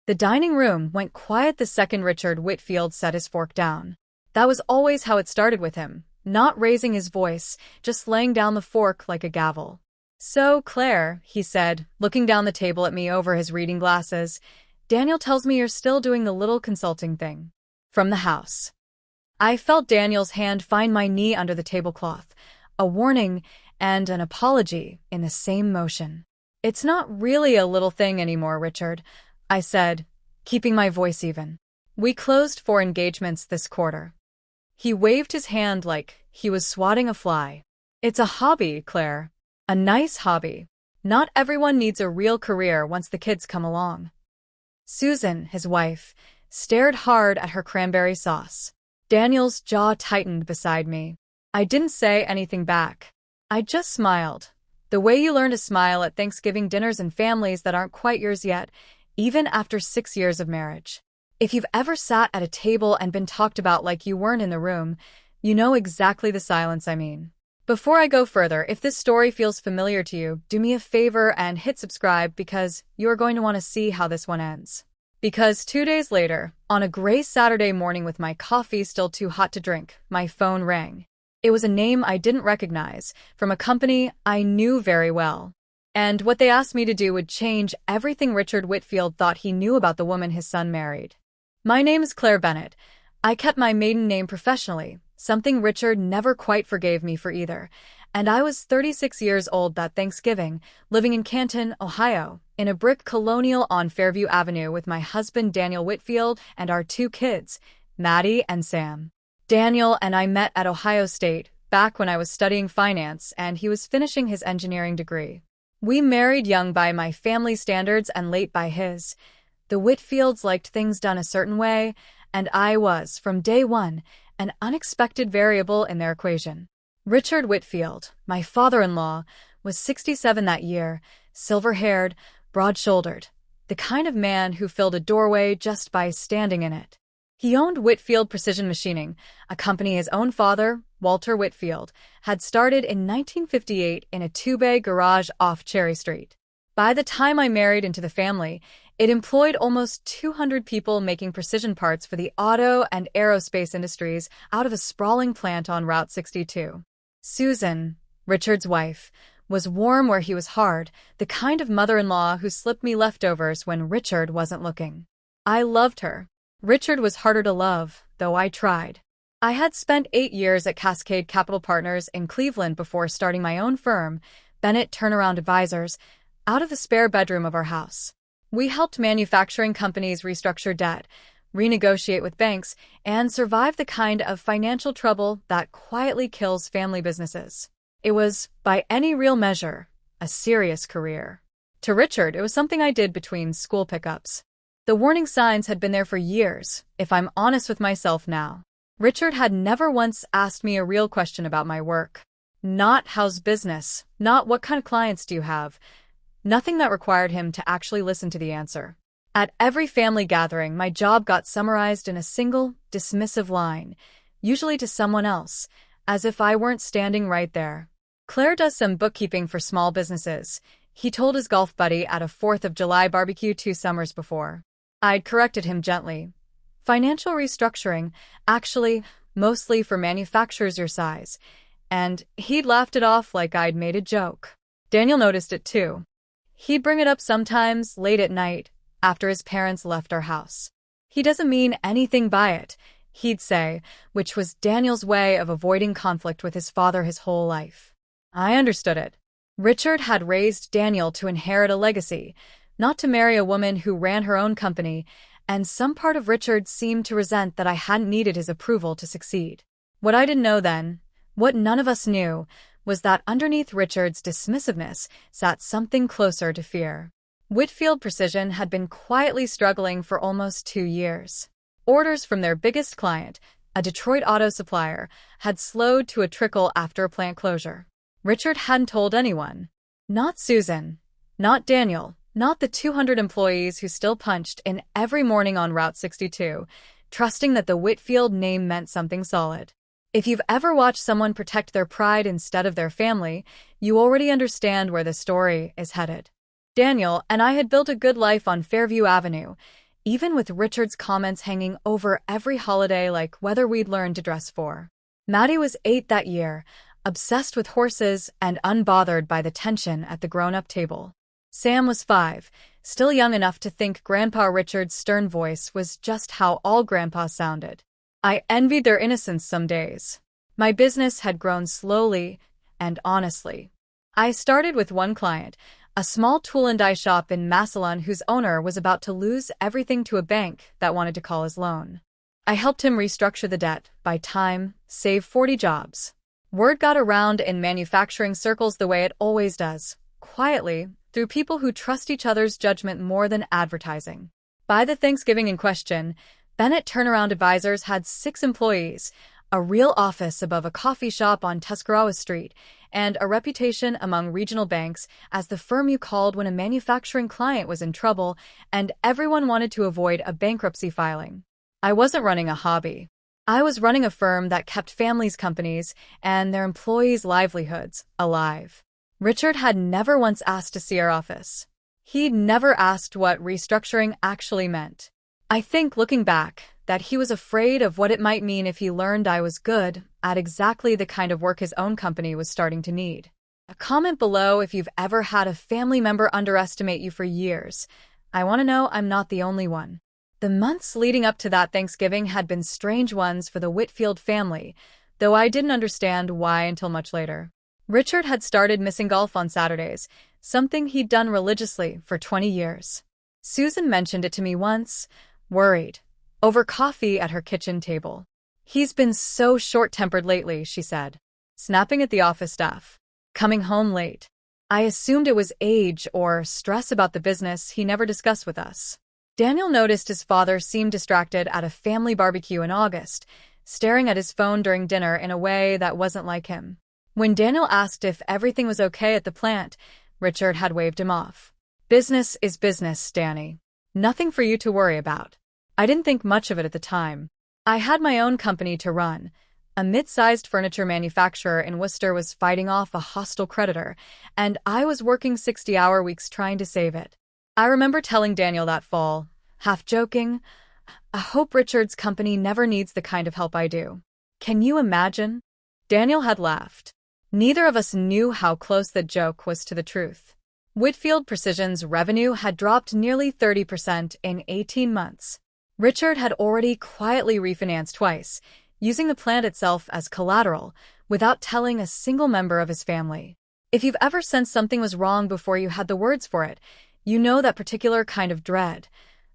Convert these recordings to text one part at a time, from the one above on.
The dining room went quiet the second Richard Whitfield set his fork down. That was always how it started with him, not raising his voice, just laying down the fork like a gavel. "So, Claire," he said, looking down the table at me over his reading glasses, "Daniel tells me you're still doing the little consulting thing. From the house." I felt Daniel's hand find my knee under the tablecloth, a warning and an apology in the same motion. "It's not really a little thing anymore, Richard," I said, keeping my voice even. "We closed 4 engagements this quarter." He waved his hand like he was swatting a fly. "It's a hobby, Claire. A nice hobby. Not everyone needs a real career once the kids come along." Susan, his wife, stared hard at her cranberry sauce. Daniel's jaw tightened beside me. I didn't say anything back. I just smiled. The way you learn to smile at Thanksgiving dinners in families that aren't quite yours yet, even after 6 years of marriage. If you've ever sat at a table and been talked about like you weren't in the room, you know exactly the silence I mean. Before I go further, if this story feels familiar to you, do me a favor and hit subscribe because you're going to want to see how this one ends. Because 2 days later, on a gray Saturday morning with my coffee still too hot to drink, my phone rang. It was a name I didn't recognize, from a company I knew very well. And what they asked me to do would change everything Richard Whitfield thought he knew about the woman his son married. "My name is Claire Bennett. I kept my maiden name professionally, something Richard never quite forgave me for either, and I was 36 years old that Thanksgiving, living in Canton, Ohio, in a brick colonial on Fairview Avenue with my husband Daniel Whitfield and our 2 kids, Maddie and Sam. Daniel and I met at Ohio State, back when I was studying finance and he was finishing his engineering degree. We married young by my family standards and late by his. The Whitfields liked things done a certain way, and I was, from day one, an unexpected variable in their equation. Richard Whitfield, my father-in-law, was 67 that year, silver-haired, broad-shouldered, the kind of man who filled a doorway just by standing in it. He owned Whitfield Precision Machining, a company his own father, Walter Whitfield, had started in 1958 in a 2-bay garage off Cherry Street. By the time I married into the family, it employed almost 200 people making precision parts for the auto and aerospace industries out of a sprawling plant on Route 62. Susan, Richard's wife, was warm where he was hard, the kind of mother-in-law who slipped me leftovers when Richard wasn't looking. I loved her. Richard was harder to love, though I tried. I had spent 8 years at Cascade Capital Partners in Cleveland before starting my own firm, Bennett Turnaround Advisors, out of the spare bedroom of our house. We helped manufacturing companies restructure debt, renegotiate with banks, and survive the kind of financial trouble that quietly kills family businesses. It was, by any real measure, a serious career. To Richard, it was something I did between school pickups. The warning signs had been there for years, if I'm honest with myself now. Richard had never once asked me a real question about my work. Not how's business, not what kind of clients do you have. Nothing that required him to actually listen to the answer. At every family gathering, my job got summarized in a single, dismissive line, usually to someone else, as if I weren't standing right there. "Claire does some bookkeeping for small businesses," he told his golf buddy at a 4th of July barbecue 2 summers before. I'd corrected him gently. "Financial restructuring, actually, mostly for manufacturers your size," and he'd laughed it off like I'd made a joke. Daniel noticed it too. He'd bring it up sometimes, late at night, after his parents left our house. "He doesn't mean anything by it," he'd say, which was Daniel's way of avoiding conflict with his father his whole life. I understood it. Richard had raised Daniel to inherit a legacy, not to marry a woman who ran her own company, and some part of Richard seemed to resent that I hadn't needed his approval to succeed. What I didn't know then, what none of us knew, was that underneath Richard's dismissiveness sat something closer to fear. Whitfield Precision had been quietly struggling for almost 2 years. Orders from their biggest client, a Detroit auto supplier, had slowed to a trickle after a plant closure. Richard hadn't told anyone. Not Susan. Not Daniel. Not the 200 employees who still punched in every morning on Route 62, trusting that the Whitfield name meant something solid. If you've ever watched someone protect their pride instead of their family, you already understand where the story is headed. Daniel and I had built a good life on Fairview Avenue, even with Richard's comments hanging over every holiday like whether we'd learned to dress for. Maddie was 8 that year, obsessed with horses and unbothered by the tension at the grown-up table. Sam was 5, still young enough to think Grandpa Richard's stern voice was just how all grandpas sounded. I envied their innocence some days. My business had grown slowly and honestly. I started with one client, a small tool and die shop in Massillon whose owner was about to lose everything to a bank that wanted to call his loan. I helped him restructure the debt, buy time, save 40 jobs. Word got around in manufacturing circles the way it always does, quietly, through people who trust each other's judgment more than advertising. By the Thanksgiving in question, Bennett Turnaround Advisors had 6 employees, a real office above a coffee shop on Tuscarawas Street, and a reputation among regional banks as the firm you called when a manufacturing client was in trouble and everyone wanted to avoid a bankruptcy filing. I wasn't running a hobby. I was running a firm that kept families' companies and their employees' livelihoods alive. Richard had never once asked to see our office. He'd never asked what restructuring actually meant. I think, looking back, that he was afraid of what it might mean if he learned I was good at exactly the kind of work his own company was starting to need. A comment below if you've ever had a family member underestimate you for years. I want to know I'm not the only one. The months leading up to that Thanksgiving had been strange ones for the Whitfield family, though I didn't understand why until much later. Richard had started missing golf on Saturdays, something he'd done religiously for 20 years. Susan mentioned it to me once, worried, over coffee at her kitchen table. He's been so short-tempered lately, she said, snapping at the office staff, coming home late. I assumed it was age or stress about the business he never discussed with us. Daniel noticed his father seemed distracted at a family barbecue in August, staring at his phone during dinner in a way that wasn't like him. When Daniel asked if everything was okay at the plant, Richard had waved him off. Business is business, Danny. Nothing for you to worry about. I didn't think much of it at the time. I had my own company to run. A mid-sized furniture manufacturer in Worcester was fighting off a hostile creditor, and I was working 60-hour weeks trying to save it. I remember telling Daniel that fall, half joking, I hope Richard's company never needs the kind of help I do. Can you imagine? Daniel had laughed. Neither of us knew how close the joke was to the truth. Whitfield Precision's revenue had dropped nearly 30% in 18 months. Richard had already quietly refinanced twice, using the plant itself as collateral, without telling a single member of his family. If you've ever sensed something was wrong before you had the words for it, you know that particular kind of dread,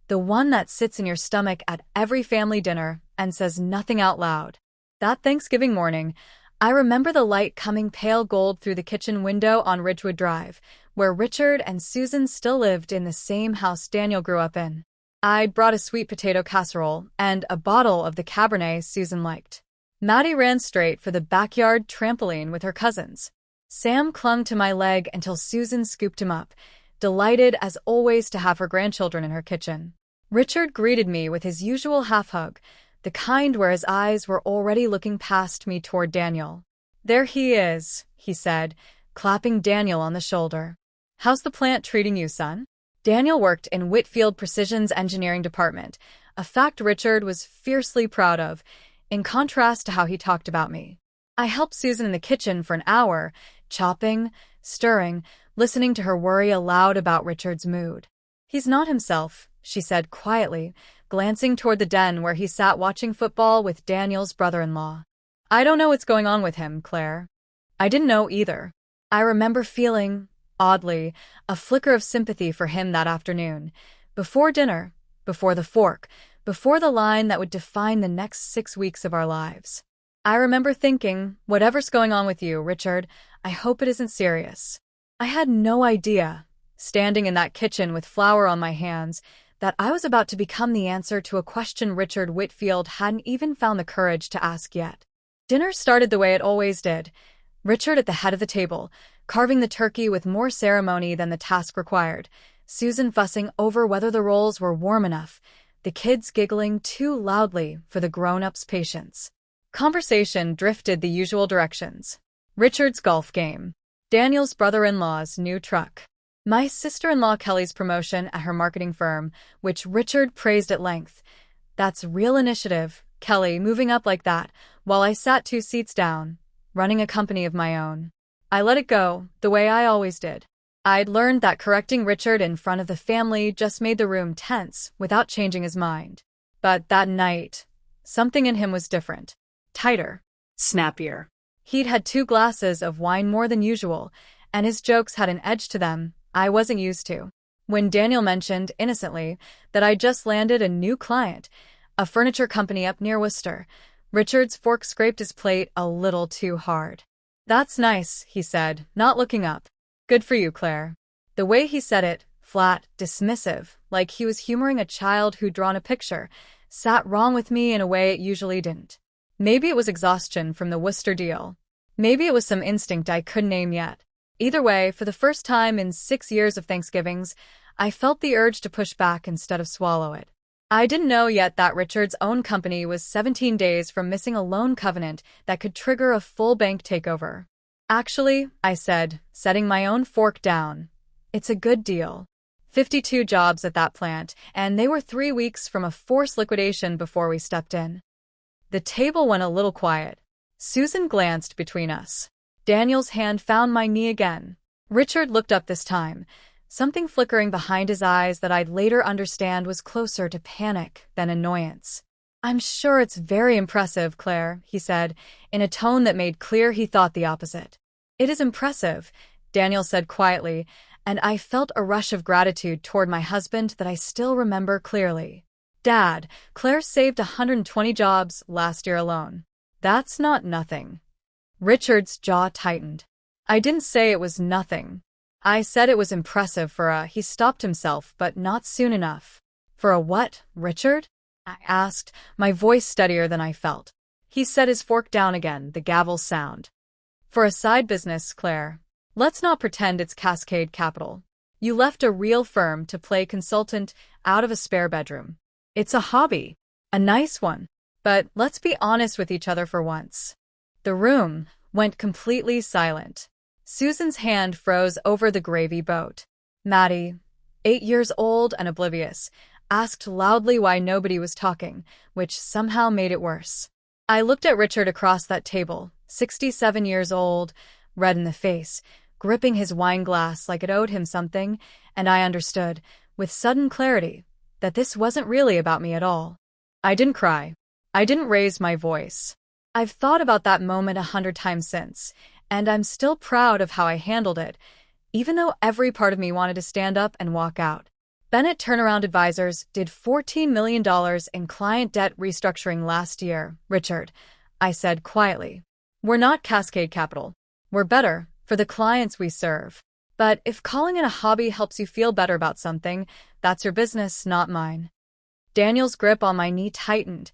the one that sits in your stomach at every family dinner and says nothing out loud. That Thanksgiving morning, I remember the light coming pale gold through the kitchen window on Ridgewood Drive, where Richard and Susan still lived in the same house Daniel grew up in. I'd brought a sweet potato casserole and a bottle of the Cabernet Susan liked. Maddie ran straight for the backyard trampoline with her cousins. Sam clung to my leg until Susan scooped him up, delighted as always to have her grandchildren in her kitchen. Richard greeted me with his usual half-hug, the kind where his eyes were already looking past me toward Daniel. There he is, he said, clapping Daniel on the shoulder. How's the plant treating you, son? Daniel worked in Whitfield Precision's engineering department, a fact Richard was fiercely proud of, in contrast to how he talked about me. I helped Susan in the kitchen for an hour, chopping, stirring, listening to her worry aloud about Richard's mood. He's not himself, she said quietly, glancing toward the den where he sat watching football with Daniel's brother-in-law. I don't know what's going on with him, Claire. I didn't know either. I remember feeling, oddly, a flicker of sympathy for him that afternoon, before dinner, before the fork, before the line that would define the next 6 weeks of our lives. I remember thinking, whatever's going on with you, Richard, I hope it isn't serious. I had no idea, standing in that kitchen with flour on my hands, that I was about to become the answer to a question Richard Whitfield hadn't even found the courage to ask yet. Dinner started the way it always did, Richard at the head of the table, carving the turkey with more ceremony than the task required, Susan fussing over whether the rolls were warm enough, the kids giggling too loudly for the grown-ups' patience. Conversation drifted the usual directions. Richard's golf game. Daniel's brother-in-law's new truck. My sister-in-law Kelly's promotion at her marketing firm, which Richard praised at length. That's real initiative, Kelly, moving up like that, while I sat 2 seats down, running a company of my own. I let it go, the way I always did. I'd learned that correcting Richard in front of the family just made the room tense without changing his mind. But that night, something in him was different. Tighter. Snappier. He'd had 2 glasses of wine more than usual, and his jokes had an edge to them I wasn't used to. When Daniel mentioned, innocently, that I'd just landed a new client, a furniture company up near Worcester, Richard's fork scraped his plate a little too hard. "That's nice," he said, not looking up. "Good for you, Claire." The way he said it, flat, dismissive, like he was humoring a child who'd drawn a picture, sat wrong with me in a way it usually didn't. Maybe it was exhaustion from the Worcester deal. Maybe it was some instinct I couldn't name yet. Either way, for the first time in 6 years of Thanksgivings, I felt the urge to push back instead of swallow it. I didn't know yet that Richard's own company was 17 days from missing a loan covenant that could trigger a full bank takeover. "Actually," I said, setting my own fork down, "it's a good deal." 52 jobs at that plant, and they were 3 weeks from a forced liquidation before we stepped in. The table went a little quiet. Susan glanced between us. Daniel's hand found my knee again. Richard looked up this time, something flickering behind his eyes that I'd later understand was closer to panic than annoyance. "I'm sure it's very impressive, Claire," he said, in a tone that made clear he thought the opposite. "It is impressive," Daniel said quietly, and I felt a rush of gratitude toward my husband that I still remember clearly. "Dad, Claire saved 120 jobs last year alone. That's not nothing." Richard's jaw tightened. "I didn't say it was nothing. I said it was impressive for a—" He stopped himself, but not soon enough. "For a what, Richard?" I asked, my voice steadier than I felt. He set his fork down again, the gavel sound. "For a side business, Claire. Let's not pretend it's Cascade Capital. You left a real firm to play consultant out of a spare bedroom. It's a hobby. A nice one. But let's be honest with each other for once." The room went completely silent. Susan's hand froze over the gravy boat. Maddie, 8 years old and oblivious, asked loudly why nobody was talking, which somehow made it worse. I looked at Richard across that table, 67 years old, red in the face, gripping his wine glass like it owed him something, and I understood, with sudden clarity, that this wasn't really about me at all. I didn't cry. I didn't raise my voice. I've thought about that moment 100 times since, and I'm still proud of how I handled it, even though every part of me wanted to stand up and walk out. Bennett Turnaround Advisors did $14 million in client debt restructuring last year, Richard, I said quietly. We're not Cascade Capital. We're better, for the clients we serve. But if calling it a hobby helps you feel better about something, that's your business, not mine. Daniel's grip on my knee tightened,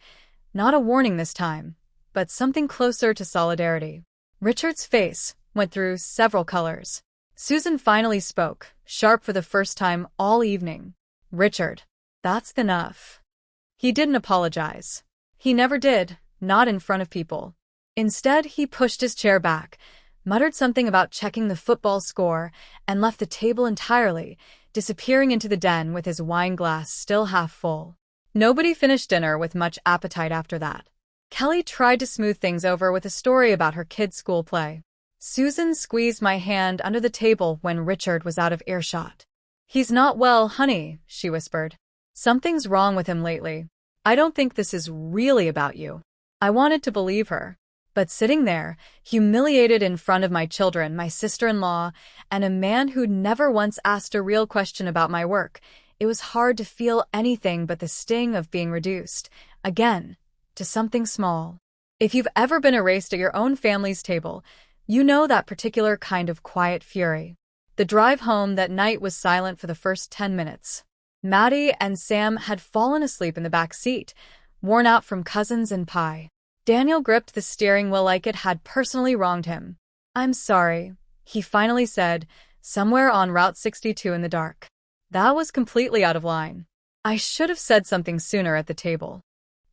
not a warning this time, but something closer to solidarity. Richard's face went through several colors. Susan finally spoke, sharp for the first time all evening. "Richard, that's enough." He didn't apologize. He never did, not in front of people. Instead, he pushed his chair back, muttered something about checking the football score, and left the table entirely, disappearing into the den with his wine glass still half full. Nobody finished dinner with much appetite after that. Kelly tried to smooth things over with a story about her kids' school play. Susan squeezed my hand under the table when Richard was out of earshot. "He's not well, honey," she whispered. "Something's wrong with him lately. I don't think this is really about you." I wanted to believe her. But sitting there, humiliated in front of my children, my sister-in-law, and a man who'd never once asked a real question about my work, it was hard to feel anything but the sting of being reduced, again, to something small. If you've ever been erased at your own family's table, you know that particular kind of quiet fury. The drive home that night was silent for the first 10 minutes. Maddie and Sam had fallen asleep in the back seat, worn out from cousins and pie. Daniel gripped the steering wheel like it had personally wronged him. "I'm sorry," he finally said, somewhere on Route 62 in the dark. That was completely out of line. I should have said something sooner at the table.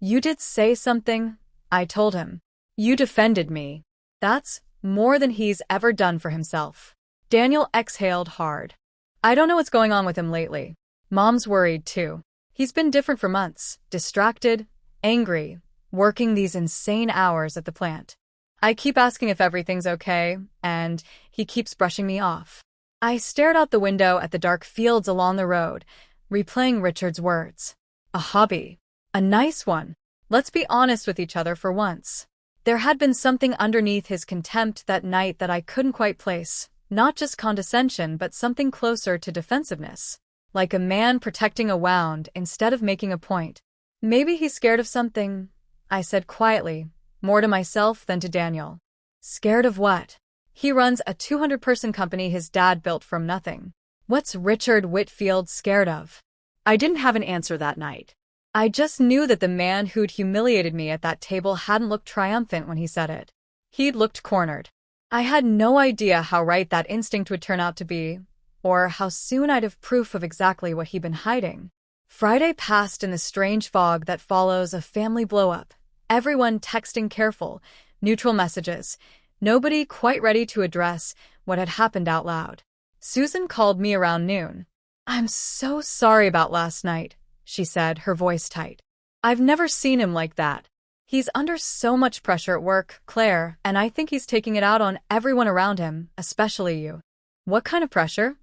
"You did say something," I told him. "You defended me. That's more than he's ever done for himself." Daniel exhaled hard. I don't know what's going on with him lately. Mom's worried too. He's been different for months, distracted, angry, working these insane hours at the plant. I keep asking if everything's okay, and he keeps brushing me off. I stared out the window at the dark fields along the road, replaying Richard's words. A hobby. A nice one. Let's be honest with each other for once. There had been something underneath his contempt that night that I couldn't quite place. Not just condescension, but something closer to defensiveness. Like a man protecting a wound instead of making a point. Maybe he's scared of something, I said quietly, more to myself than to Daniel. Scared of what? He runs a 200-person company his dad built from nothing. What's Richard Whitfield scared of? I didn't have an answer that night. I just knew that the man who'd humiliated me at that table hadn't looked triumphant when he said it. He'd looked cornered. I had no idea how right that instinct would turn out to be, or how soon I'd have proof of exactly what he'd been hiding. Friday passed in the strange fog that follows a family blow-up. Everyone texting careful, neutral messages. Nobody quite ready to address what had happened out loud. Susan called me around noon. "I'm so sorry about last night," she said, her voice tight. "I've never seen him like that. He's under so much pressure at work, Claire, and I think he's taking it out on everyone around him, especially you." "What kind of pressure?"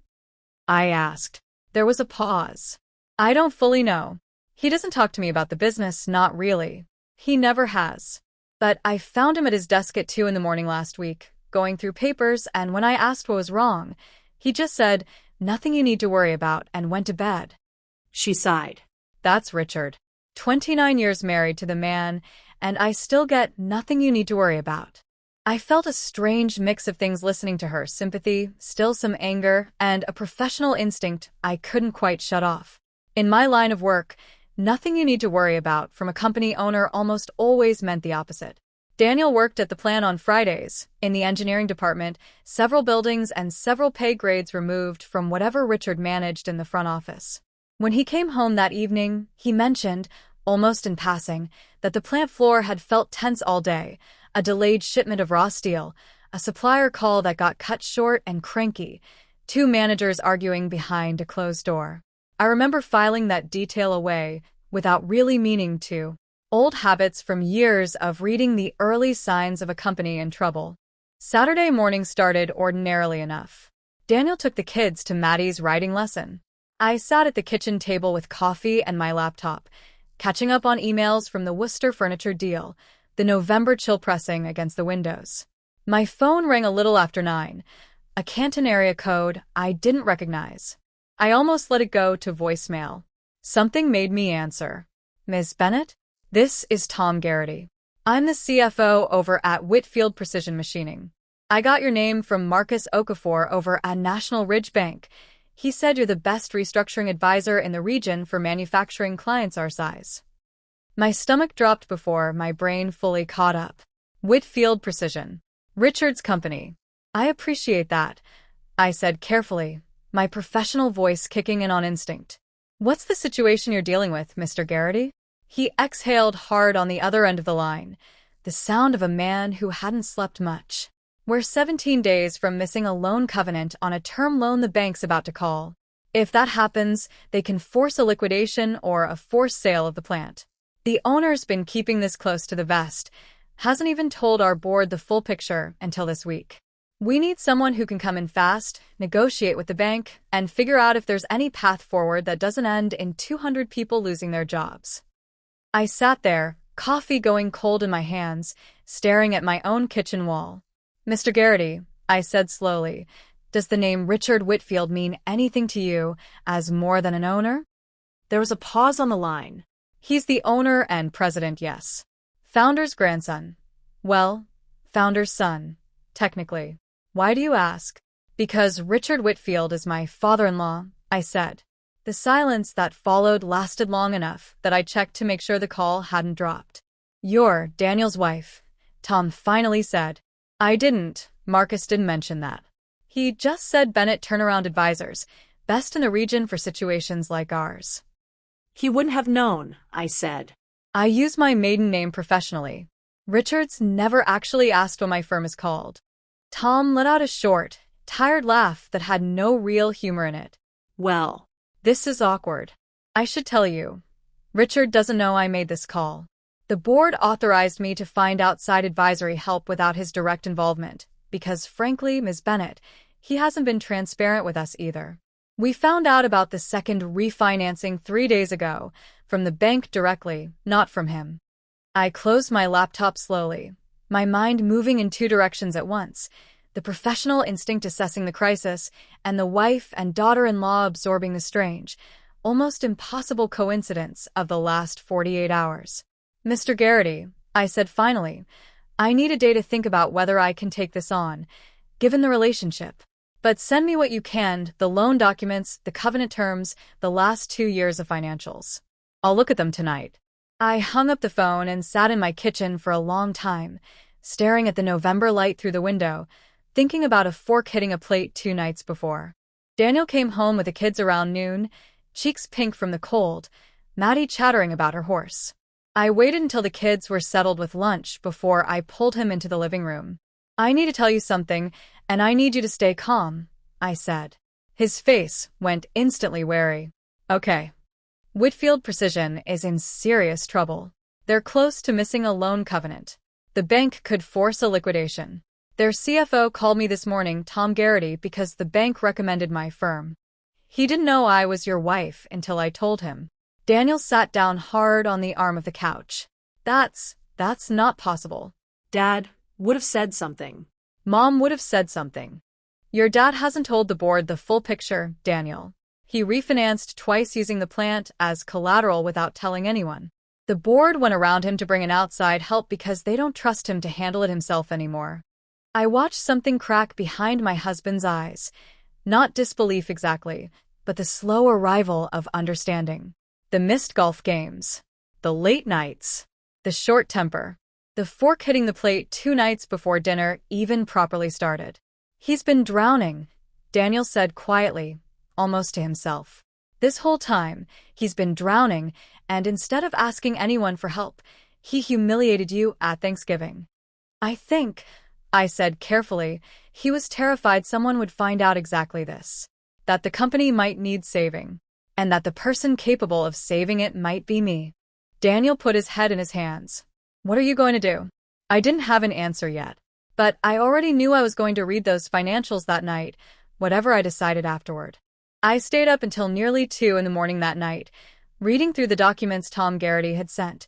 I asked. There was a pause. "I don't fully know. He doesn't talk to me about the business, not really. He never has. But I found him at his desk at 2 in the morning last week, going through papers, and when I asked what was wrong, he just said, 'Nothing you need to worry about,' and went to bed." She sighed. That's Richard. 29 years married to the man, and I still get 'nothing you need to worry about.'" I felt a strange mix of things listening to her, sympathy, still some anger, and a professional instinct I couldn't quite shut off. In my line of work, "nothing you need to worry about" from a company owner almost always meant the opposite. Daniel worked at the plant on Fridays, in the engineering department, several buildings and several pay grades removed from whatever Richard managed in the front office. When he came home that evening, he mentioned, almost in passing, that the plant floor had felt tense all day, a delayed shipment of raw steel, a supplier call that got cut short, and cranky, 2 managers arguing behind a closed door. I remember filing that detail away, without really meaning to. Old habits from years of reading the early signs of a company in trouble. Saturday morning started ordinarily enough. Daniel took the kids to Maddie's writing lesson. I sat at the kitchen table with coffee and my laptop, catching up on emails from the Worcester furniture deal, the November chill pressing against the windows. My phone rang a little after 9, a Canton area code I didn't recognize. I almost let it go to voicemail. Something made me answer. "Ms. Bennett? This is Tom Garrity. I'm the CFO over at Whitfield Precision Machining. I got your name from Marcus Okafor over at National Ridge Bank. He said you're the best restructuring advisor in the region for manufacturing clients our size." My stomach dropped before my brain fully caught up. Whitfield Precision. Richard's company. "I appreciate that," I said carefully, my professional voice kicking in on instinct. "What's the situation you're dealing with, Mr. Garrity?" He exhaled hard on the other end of the line, the sound of a man who hadn't slept much. "We're 17 days from missing a loan covenant on a term loan the bank's about to call. If that happens, they can force a liquidation or a forced sale of the plant. The owner's been keeping this close to the vest, hasn't even told our board the full picture until this week. We need someone who can come in fast, negotiate with the bank, and figure out if there's any path forward that doesn't end in 200 people losing their jobs." I sat there, coffee going cold in my hands, staring at my own kitchen wall. "Mr. Garrity," I said slowly, "does the name Richard Whitfield mean anything to you as more than an owner?" There was a pause on the line. "He's the owner and president, yes. Founder's grandson. Well, founder's son, technically. Why do you ask?" "Because Richard Whitfield is my father-in-law," I said. The silence that followed lasted long enough that I checked to make sure the call hadn't dropped. "You're Daniel's wife," Tom finally said. I didn't. Marcus didn't mention that. He just said Bennett turnaround advisors, best in the region for situations like ours. He wouldn't have known, I said. I use my maiden name professionally. Richards never actually asked what my firm is called. Tom let out a short, tired laugh that had no real humor in it. Well, This is awkward. I should tell you. Richard doesn't know I made this call. The board authorized me to find outside advisory help without his direct involvement, because frankly, Ms. Bennett, he hasn't been transparent with us either. We found out about the second refinancing 3 days ago, from the bank directly, not from him. I closed my laptop slowly, my mind moving in 2 directions at once, the professional instinct assessing the crisis, and the wife and daughter-in-law absorbing the strange, almost impossible coincidence of the last 48 hours. Mr. Garrity, I said finally, I need a day to think about whether I can take this on, given the relationship. But send me what you can, the loan documents, the covenant terms, the last 2 years of financials. I'll look at them tonight. I hung up the phone and sat in my kitchen for a long time, staring at the November light through the window, thinking about a fork hitting a plate 2 nights before. Daniel came home with the kids around noon, cheeks pink from the cold, Maddie chattering about her horse. I waited until the kids were settled with lunch before I pulled him into the living room. I need to tell you something, and I need you to stay calm, I said. His face went instantly wary. Okay. Whitfield Precision is in serious trouble. They're close to missing a loan covenant. The bank could force a liquidation. Their CFO called me this morning, Tom Garrity, because the bank recommended my firm. He didn't know I was your wife until I told him. Daniel sat down hard on the arm of the couch. That's not possible. Dad would have said something. Mom would have said something. Your dad hasn't told the board the full picture, Daniel. He refinanced twice using the plant as collateral without telling anyone. The board went around him to bring in outside help because they don't trust him to handle it himself anymore. I watched something crack behind my husband's eyes. Not disbelief exactly, but the slow arrival of understanding. The missed golf games. The late nights. The short temper. The fork hitting the plate 2 nights before dinner even properly started. He's been drowning, Daniel said quietly, almost to himself. This whole time, he's been drowning, and instead of asking anyone for help, he humiliated you at Thanksgiving. I think, I said carefully, he was terrified someone would find out exactly this. That the company might need saving, and that the person capable of saving it might be me. Daniel put his head in his hands. What are you going to do? I didn't have an answer yet, but I already knew I was going to read those financials that night, whatever I decided afterward. I stayed up until nearly 2 in the morning that night, reading through the documents Tom Garrity had sent.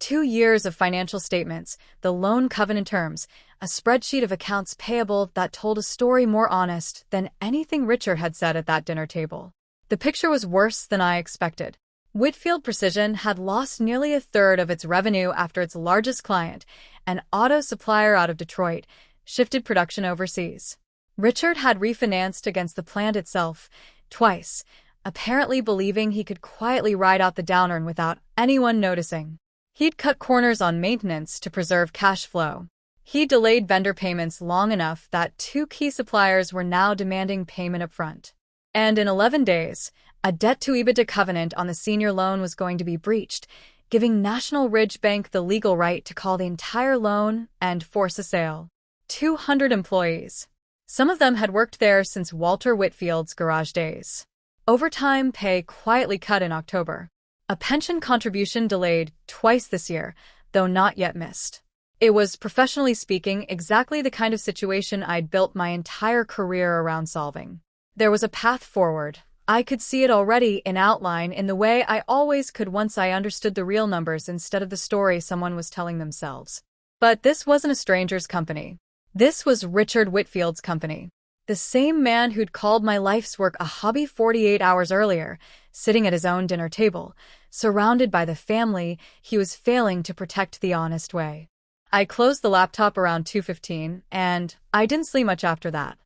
2 years of financial statements, the loan covenant terms, a spreadsheet of accounts payable that told a story more honest than anything Richard had said at that dinner table. The picture was worse than I expected. Whitfield Precision had lost nearly 1/3 of its revenue after its largest client, an auto supplier out of Detroit, shifted production overseas. Richard had refinanced against the plant itself, twice, apparently believing he could quietly ride out the downturn without anyone noticing. He'd cut corners on maintenance to preserve cash flow. He delayed vendor payments long enough that 2 key suppliers were now demanding payment upfront. And in 11 days, a debt-to-EBITDA covenant on the senior loan was going to be breached, giving National Ridge Bank the legal right to call the entire loan and force a sale. 200 employees. Some of them had worked there since Walter Whitfield's garage days. Overtime pay quietly cut in October. A pension contribution delayed twice this year, though not yet missed. It was, professionally speaking, exactly the kind of situation I'd built my entire career around solving. There was a path forward. I could see it already in outline in the way I always could once I understood the real numbers instead of the story someone was telling themselves. But this wasn't a stranger's company. This was Richard Whitfield's company. The same man who'd called my life's work a hobby 48 hours earlier, sitting at his own dinner table, surrounded by the family he was failing to protect the honest way. I closed the laptop around 2:15, and I didn't sleep much after that.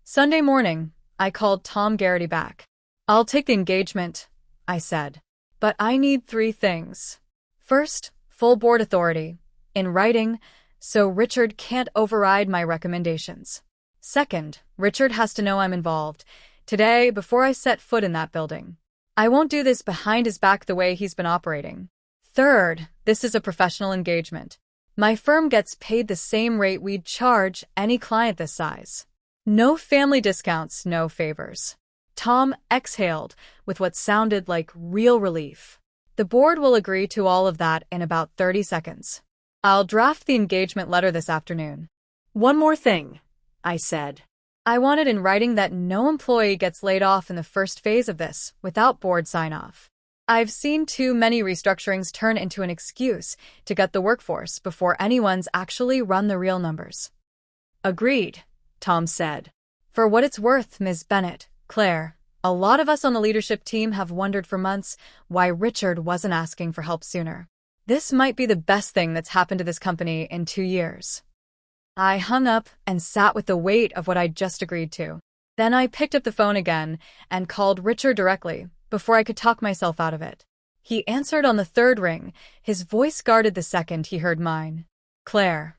Sunday morning, I called Tom Garrity back. I'll take the engagement, I said. But I need 3 things. First, full board authority, in writing, so Richard can't override my recommendations. Second, Richard has to know I'm involved, today before I set foot in that building. I won't do this behind his back the way he's been operating. Third, this is a professional engagement. My firm gets paid the same rate we'd charge any client this size. No family discounts, no favors. Tom exhaled with what sounded like real relief. The board will agree to all of that in about 30 seconds. I'll draft the engagement letter this afternoon. One more thing, I said. I want it in writing that no employee gets laid off in the first phase of this without board sign-off. I've seen too many restructurings turn into an excuse to gut the workforce before anyone's actually run the real numbers. Agreed, Tom said. For what it's worth, Ms. Bennett, Claire, a lot of us on the leadership team have wondered for months why Richard wasn't asking for help sooner. This might be the best thing that's happened to this company in 2 years. I hung up and sat with the weight of what I'd just agreed to. Then I picked up the phone again and called Richard directly before I could talk myself out of it. He answered on the third ring, his voice guarded the second he heard mine. Claire.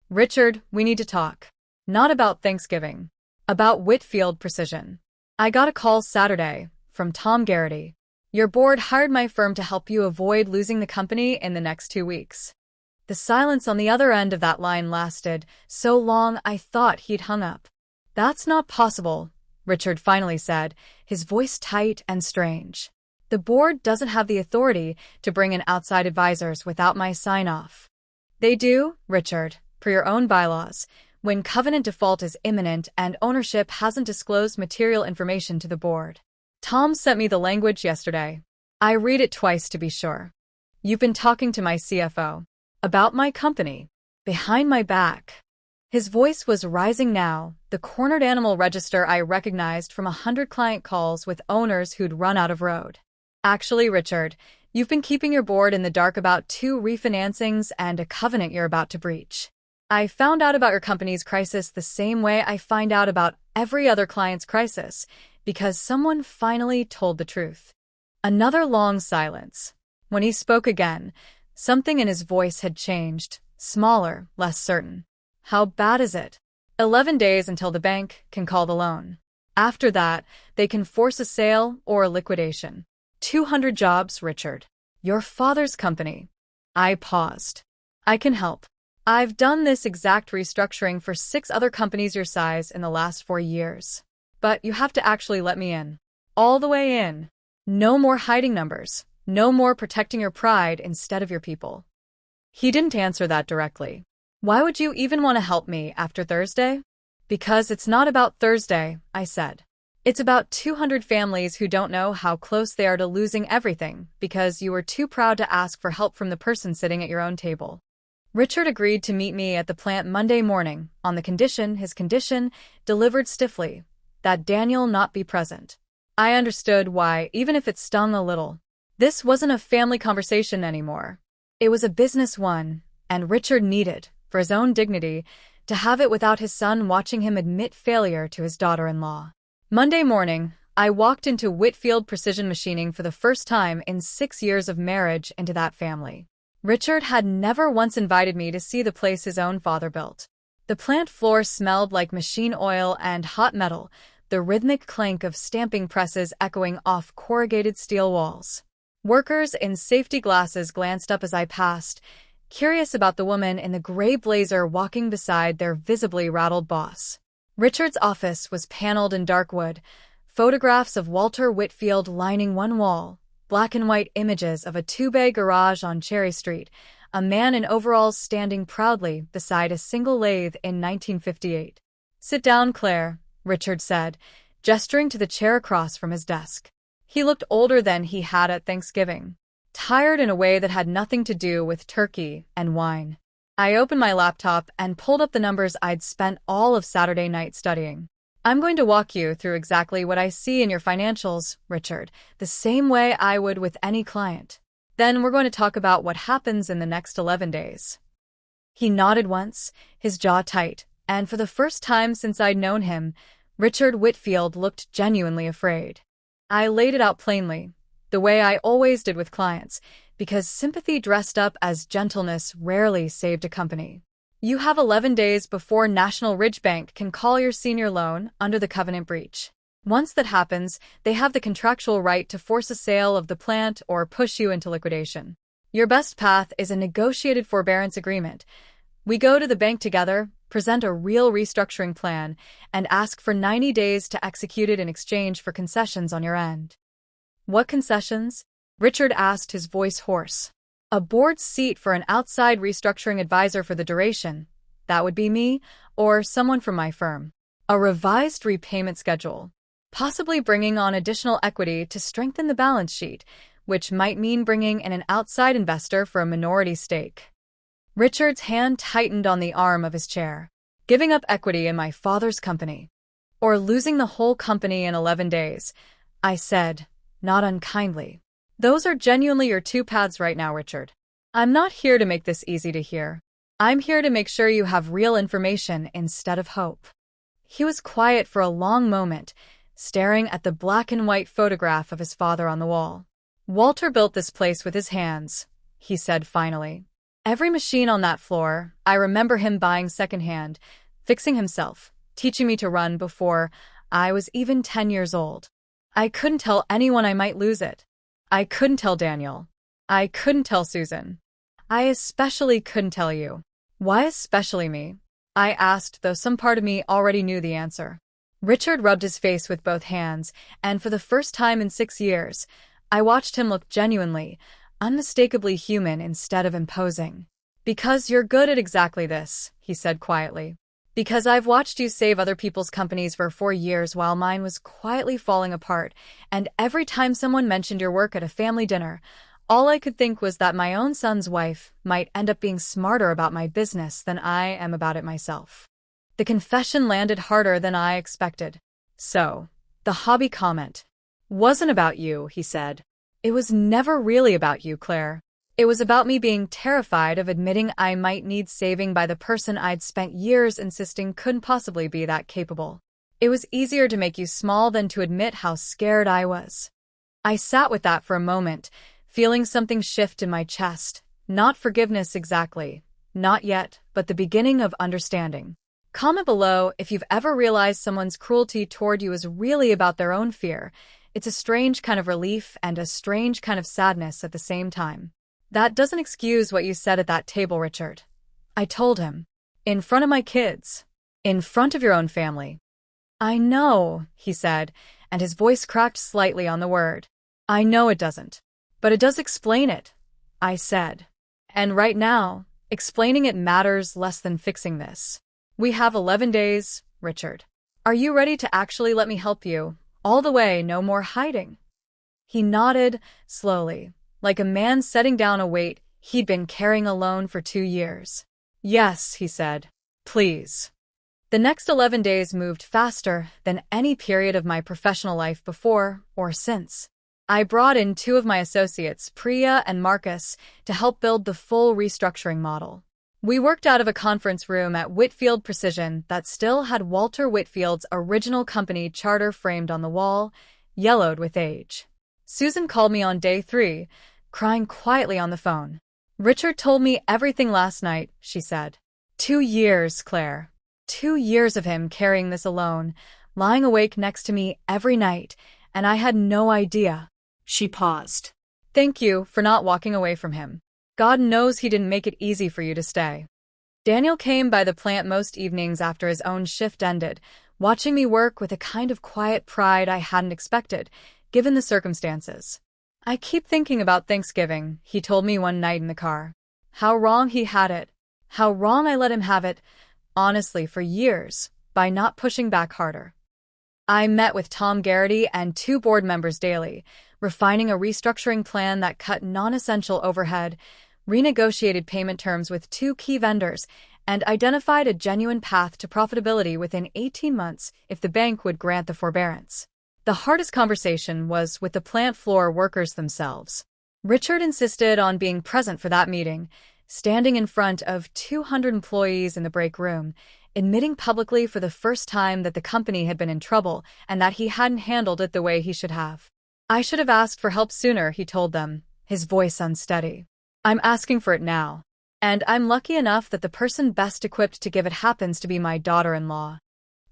Richard, we need to talk. Not about Thanksgiving. About Whitfield Precision. I got a call Saturday from Tom Garrity. Your board hired my firm to help you avoid losing the company in the next 2 weeks. The silence on the other end of that line lasted so long I thought he'd hung up. That's not possible, Richard finally said, his voice tight and strange. The board doesn't have the authority to bring in outside advisors without my sign-off. They do, Richard, per your own bylaws, when covenant default is imminent and ownership hasn't disclosed material information to the board. Tom sent me the language yesterday. I read it twice to be sure. You've been talking to my CFO. About my company. Behind my back. His voice was rising now, the cornered animal register I recognized from 100 client calls with owners who'd run out of road. Actually, Richard, you've been keeping your board in the dark about 2 refinancings and a covenant you're about to breach. I found out about your company's crisis the same way I find out about every other client's crisis, because someone finally told the truth. Another long silence. When he spoke again, something in his voice had changed, smaller, less certain. How bad is it? 11 days until the bank can call the loan. After that, they can force a sale or a liquidation. 200 jobs, Richard. Your father's company. I paused. I can help. I've done this exact restructuring for 6 other companies your size in the last 4 years. But you have to actually let me in. All the way in. No more hiding numbers. No more protecting your pride instead of your people. He didn't answer that directly. Why would you even want to help me after Thursday? Because it's not about Thursday, I said. It's about 200 families who don't know how close they are to losing everything because you were too proud to ask for help from the person sitting at your own table. Richard agreed to meet me at the plant Monday morning on the condition his condition delivered stiffly, that Daniel not be present. I understood why, even if it stung a little. This wasn't a family conversation anymore. It was a business one, and Richard needed, for his own dignity, to have it without his son watching him admit failure to his daughter-in-law. Monday morning, I walked into Whitfield Precision Machining for the first time in 6 years of marriage into that family. Richard had never once invited me to see the place his own father built. The plant floor smelled like machine oil and hot metal, the rhythmic clank of stamping presses echoing off corrugated steel walls. Workers in safety glasses glanced up as I passed, curious about the woman in the gray blazer walking beside their visibly rattled boss. Richard's office was paneled in dark wood, photographs of Walter Whitfield lining one wall, black and white images of a 2-bay garage on Cherry Street, a man in overalls standing proudly beside a single lathe in 1958. Sit down, Claire, Richard said, gesturing to the chair across from his desk. He looked older than he had at Thanksgiving, tired in a way that had nothing to do with turkey and wine. I opened my laptop and pulled up the numbers I'd spent all of Saturday night studying. I'm going to walk you through exactly what I see in your financials, Richard, the same way I would with any client. Then we're going to talk about what happens in the next 11 days. He nodded once, his jaw tight, and for the first time since I'd known him, Richard Whitfield looked genuinely afraid. I laid it out plainly, the way I always did with clients, because sympathy dressed up as gentleness rarely saved a company. You have 11 days before National Ridge Bank can call your senior loan under the covenant breach. Once that happens, they have the contractual right to force a sale of the plant or push you into liquidation. Your best path is a negotiated forbearance agreement. We go to the bank together, present a real restructuring plan, and ask for 90 days to execute it in exchange for concessions on your end. What concessions? Richard asked, his voice hoarse. A board seat for an outside restructuring advisor for the duration. That would be me, or someone from my firm. A revised repayment schedule. Possibly bringing on additional equity to strengthen the balance sheet, which might mean bringing in an outside investor for a minority stake. Richard's hand tightened on the arm of his chair. Giving up equity in my father's company. Or losing the whole company in 11 days, I said, not unkindly. Those are genuinely your two paths right now, Richard. I'm not here to make this easy to hear. I'm here to make sure you have real information instead of hope. He was quiet for a long moment, staring at the black and white photograph of his father on the wall. Walter built this place with his hands, he said finally. Every machine on that floor, I remember him buying secondhand, fixing himself, teaching me to run before I was even 10 years old. I couldn't tell anyone I might lose it. I couldn't tell Daniel. I couldn't tell Susan. I especially couldn't tell you. Why especially me? I asked, though some part of me already knew the answer. Richard rubbed his face with both hands, and for the first time in 6 years, I watched him look genuinely, unmistakably human instead of imposing. Because you're good at exactly this, he said quietly. Because I've watched you save other people's companies for 4 years while mine was quietly falling apart, and every time someone mentioned your work at a family dinner, all I could think was that my own son's wife might end up being smarter about my business than I am about it myself. The confession landed harder than I expected. So, the hobby comment wasn't about you, he said. It was never really about you, Claire. It was about me being terrified of admitting I might need saving by the person I'd spent years insisting couldn't possibly be that capable. It was easier to make you small than to admit how scared I was. I sat with that for a moment, feeling something shift in my chest. Not forgiveness exactly. Not yet, but the beginning of understanding. Comment below if you've ever realized someone's cruelty toward you is really about their own fear. It's a strange kind of relief and a strange kind of sadness at the same time. That doesn't excuse what you said at that table, Richard. I told him. In front of my kids. In front of your own family. I know, he said, and his voice cracked slightly on the word. I know it doesn't. But it does explain it, I said. And right now, explaining it matters less than fixing this. We have 11 days, Richard. Are you ready to actually let me help you? All the way, no more hiding. He nodded, slowly, like a man setting down a weight he'd been carrying alone for 2 years. Yes, he said. Please. The next 11 days moved faster than any period of my professional life before or since. I brought in 2 of my associates, Priya and Marcus, to help build the full restructuring model. We worked out of a conference room at Whitfield Precision that still had Walter Whitfield's original company charter framed on the wall, yellowed with age. Susan called me on day 3, crying quietly on the phone. Richard told me everything last night, she said. 2 years, Claire. 2 years of him carrying this alone, lying awake next to me every night, and I had no idea. She paused. Thank you for not walking away from him. God knows he didn't make it easy for you to stay. Daniel came by the plant most evenings after his own shift ended, watching me work with a kind of quiet pride I hadn't expected, given the circumstances. I keep thinking about Thanksgiving, he told me one night in the car. How wrong he had it. How wrong I let him have it, honestly, for years, by not pushing back harder. I met with Tom Garrity and 2 board members daily, refining a restructuring plan that cut non-essential overhead, renegotiated payment terms with 2 key vendors, and identified a genuine path to profitability within 18 months if the bank would grant the forbearance. The hardest conversation was with the plant floor workers themselves. Richard insisted on being present for that meeting, standing in front of 200 employees in the break room, admitting publicly for the first time that the company had been in trouble and that he hadn't handled it the way he should have. I should have asked for help sooner, he told them, his voice unsteady. I'm asking for it now. And I'm lucky enough that the person best equipped to give it happens to be my daughter-in-law.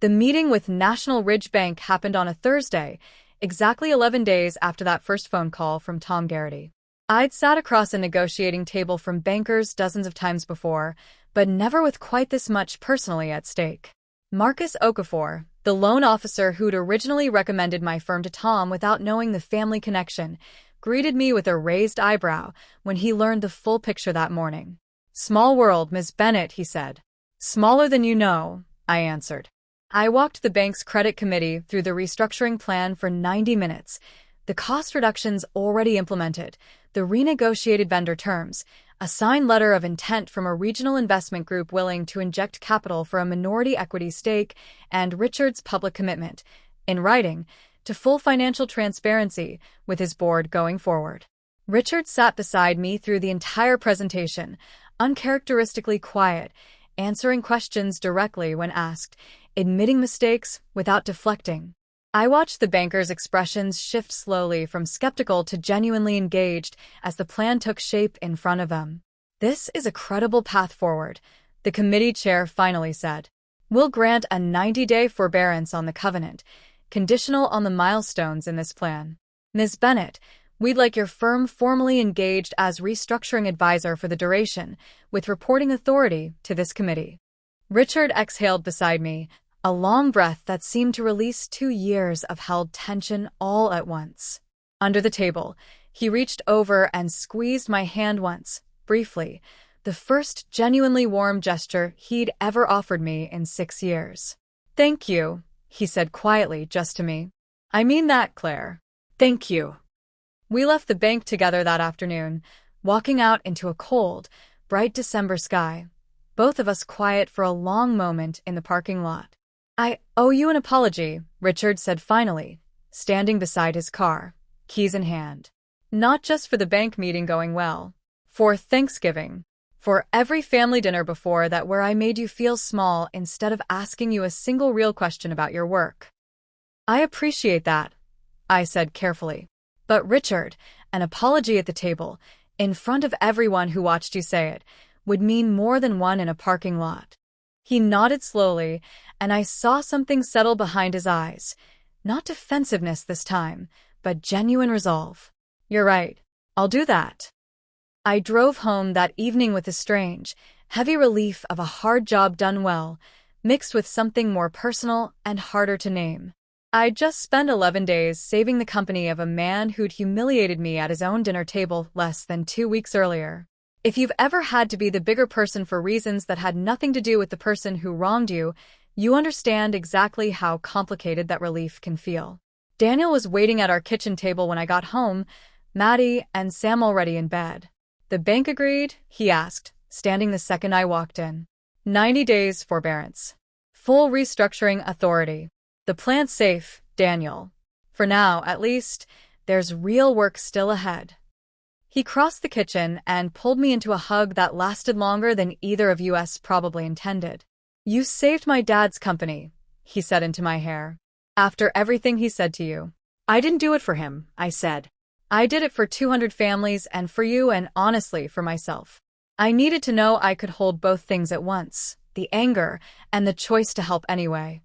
The meeting with National Ridge Bank happened on a Thursday, exactly 11 days after that first phone call from Tom Garrity. I'd sat across a negotiating table from bankers dozens of times before, but never with quite this much personally at stake. Marcus Okafor, the loan officer who'd originally recommended my firm to Tom without knowing the family connection, greeted me with a raised eyebrow when he learned the full picture that morning. "Small world, Miss Bennett," he said. "Smaller than you know," I answered. I walked the bank's credit committee through the restructuring plan for 90 minutes. The cost reductions already implemented, the renegotiated vendor terms, a signed letter of intent from a regional investment group willing to inject capital for a minority equity stake, and Richard's public commitment, in writing, to full financial transparency with his board going forward. Richard sat beside me through the entire presentation, uncharacteristically quiet, answering questions directly when asked, admitting mistakes without deflecting. I watched the banker's expressions shift slowly from skeptical to genuinely engaged as the plan took shape in front of them. "This is a credible path forward," the committee chair finally said. "We'll grant a 90-day forbearance on the covenant, conditional on the milestones in this plan. Ms. Bennett, we'd like your firm formally engaged as restructuring advisor for the duration, with reporting authority to this committee." Richard exhaled beside me, a long breath that seemed to release 2 years of held tension all at once. Under the table, he reached over and squeezed my hand once, briefly, the first genuinely warm gesture he'd ever offered me in 6 years. "Thank you," he said quietly just to me. "I mean that, Claire. Thank you." We left the bank together that afternoon, walking out into a cold, bright December sky, both of us quiet for a long moment in the parking lot. "I owe you an apology," Richard said finally, standing beside his car, keys in hand. "Not just for the bank meeting going well. For Thanksgiving. For every family dinner before that where I made you feel small instead of asking you a single real question about your work." "I appreciate that," I said carefully. "But Richard, an apology at the table, in front of everyone who watched you say it, would mean more than one in a parking lot." He nodded slowly, and I saw something settle behind his eyes. Not defensiveness this time, but genuine resolve. "You're right. I'll do that." I drove home that evening with a strange, heavy relief of a hard job done well, mixed with something more personal and harder to name. I'd just spent 11 days saving the company of a man who'd humiliated me at his own dinner table less than 2 weeks earlier. If you've ever had to be the bigger person for reasons that had nothing to do with the person who wronged you, you understand exactly how complicated that relief can feel. Daniel was waiting at our kitchen table when I got home, Maddie and Sam already in bed. "The bank agreed?" he asked, standing the second I walked in. 90 days forbearance. Full restructuring authority. The plan's safe, Daniel. For now, at least, there's real work still ahead. He crossed the kitchen and pulled me into a hug that lasted longer than either of us probably intended. "You saved my dad's company," he said into my hair. "After everything he said to you." "I didn't do it for him," I said. "I did it for 200 families and for you and honestly for myself. I needed to know I could hold both things at once, the anger and the choice to help anyway."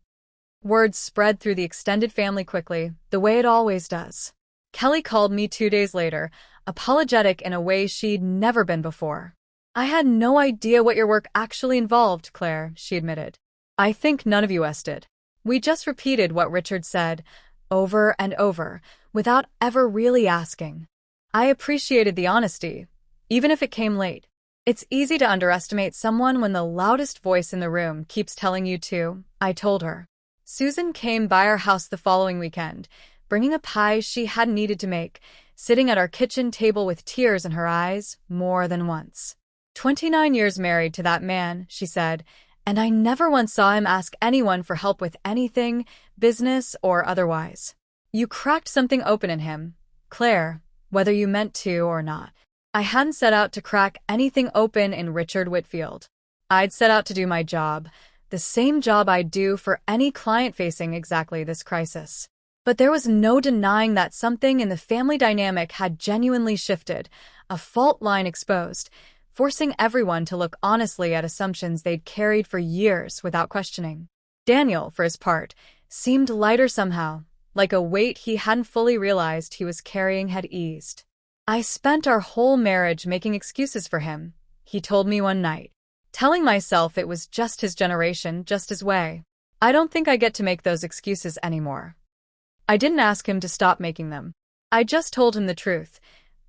Words spread through the extended family quickly, the way it always does. Kelly called me 2 days later, apologetic in a way she'd never been before. "I had no idea what your work actually involved, Claire," she admitted. "I think none of us did. We just repeated what Richard said, over and over, without ever really asking." I appreciated the honesty, even if it came late. "It's easy to underestimate someone when the loudest voice in the room keeps telling you to," I told her. Susan came by our house the following weekend, bringing a pie she hadn't needed to make, sitting at our kitchen table with tears in her eyes more than once. 29 years married to that man," she said, "and I never once saw him ask anyone for help with anything, business or otherwise. You cracked something open in him, Claire, whether you meant to or not." I hadn't set out to crack anything open in Richard Whitfield. I'd set out to do my job, the same job I'd do for any client facing exactly this crisis. But there was no denying that something in the family dynamic had genuinely shifted, a fault line exposed, forcing everyone to look honestly at assumptions they'd carried for years without questioning. Daniel, for his part, seemed lighter somehow, like a weight he hadn't fully realized he was carrying had eased. I spent our whole marriage making excuses for him, he told me one night, telling myself it was just his generation, just his way. I don't think I get to make those excuses anymore. I didn't ask him to stop making them. I just told him the truth.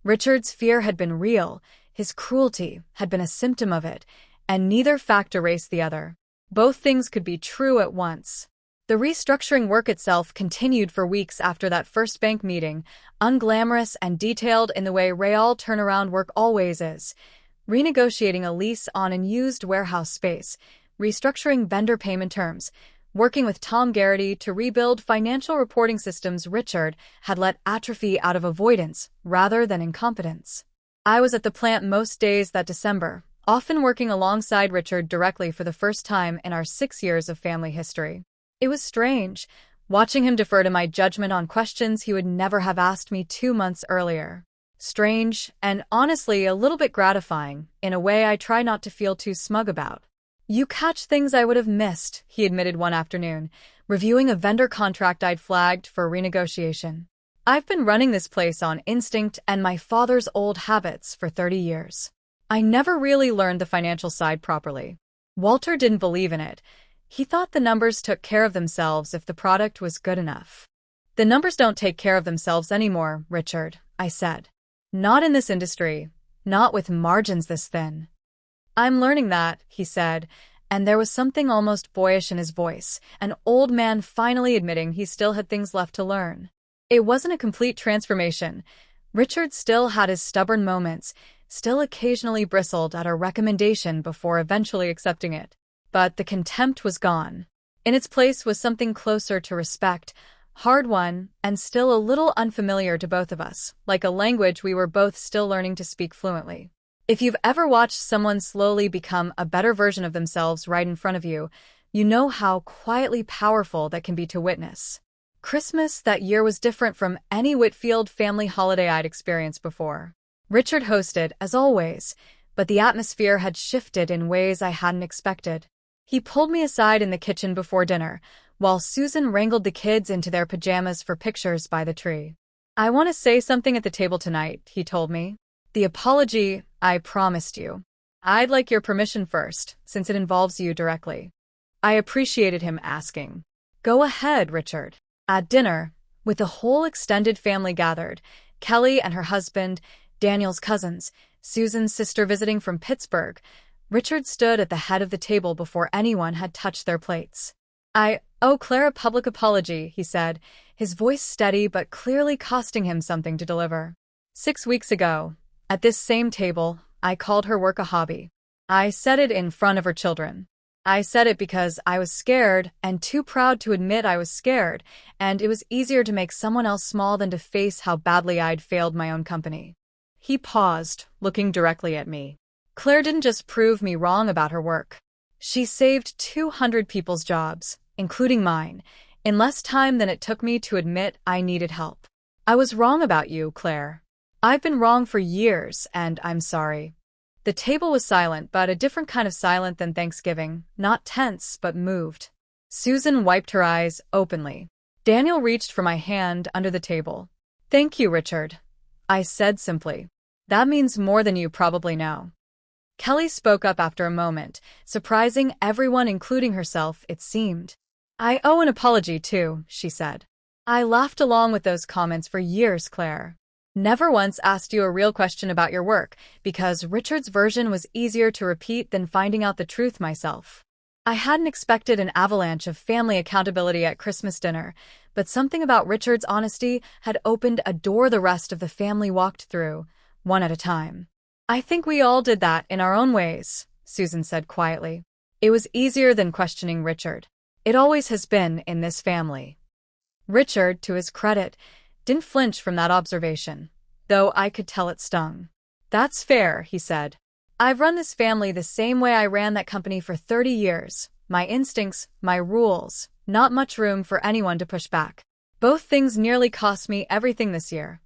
Richard's fear had been real, his cruelty had been a symptom of it, and neither fact erased the other. Both things could be true at once. The restructuring work itself continued for weeks after that first bank meeting, unglamorous and detailed in the way real turnaround work always is. Renegotiating a lease on unused warehouse space, restructuring vendor payment terms, working with Tom Garrity to rebuild financial reporting systems Richard had let atrophy out of avoidance rather than incompetence. I was at the plant most days that December, often working alongside Richard directly for the first time in our 6 years of family history. It was strange, watching him defer to my judgment on questions he would never have asked me 2 months earlier. Strange, and honestly a little bit gratifying, in a way I try not to feel too smug about. You catch things I would have missed, he admitted one afternoon, reviewing a vendor contract I'd flagged for renegotiation. I've been running this place on instinct and my father's old habits for 30 years. I never really learned the financial side properly. Walter didn't believe in it. He thought the numbers took care of themselves if the product was good enough. The numbers don't take care of themselves anymore, Richard, I said. Not in this industry, not with margins this thin. I'm learning that, he said, and there was something almost boyish in his voice, an old man finally admitting he still had things left to learn. It wasn't a complete transformation. Richard still had his stubborn moments, still occasionally bristled at a recommendation before eventually accepting it. But the contempt was gone. In its place was something closer to respect, hard-won, and still a little unfamiliar to both of us, like a language we were both still learning to speak fluently. If you've ever watched someone slowly become a better version of themselves right in front of you, you know how quietly powerful that can be to witness. Christmas that year was different from any Whitfield family holiday I'd experienced before. Richard hosted, as always, but the atmosphere had shifted in ways I hadn't expected. He pulled me aside in the kitchen before dinner, while Susan wrangled the kids into their pajamas for pictures by the tree. I want to say something at the table tonight, he told me. The apology I promised you. I'd like your permission first, since it involves you directly. I appreciated him asking. Go ahead, Richard. At dinner, with the whole extended family gathered, Kelly and her husband, Daniel's cousins, Susan's sister visiting from Pittsburgh, Richard stood at the head of the table before anyone had touched their plates. I owe Claire a public apology, he said, his voice steady but clearly costing him something to deliver. 6 weeks ago, at this same table, I called her work a hobby. I said it in front of her children. I said it because I was scared and too proud to admit I was scared, and it was easier to make someone else small than to face how badly I'd failed my own company. He paused, looking directly at me. Claire didn't just prove me wrong about her work. She saved 200 people's jobs, including mine, in less time than it took me to admit I needed help. I was wrong about you, Claire. I've been wrong for years, and I'm sorry. The table was silent, but a different kind of silent than Thanksgiving, not tense, but moved. Susan wiped her eyes openly. Daniel reached for my hand under the table. Thank you, Richard, I said simply. That means more than you probably know. Kelly spoke up after a moment, surprising everyone, including herself, it seemed. I owe an apology, too, she said. I laughed along with those comments for years, Claire. Never once asked you a real question about your work, because Richard's version was easier to repeat than finding out the truth myself. I hadn't expected an avalanche of family accountability at Christmas dinner, but something about Richard's honesty had opened a door the rest of the family walked through, one at a time. I think we all did that in our own ways, Susan said quietly. It was easier than questioning Richard. It always has been in this family. Richard, to his credit, didn't flinch from that observation, though I could tell it stung. That's fair, he said. I've run this family the same way I ran that company for 30 years. My instincts, my rules, not much room for anyone to push back. Both things nearly cost me everything this year.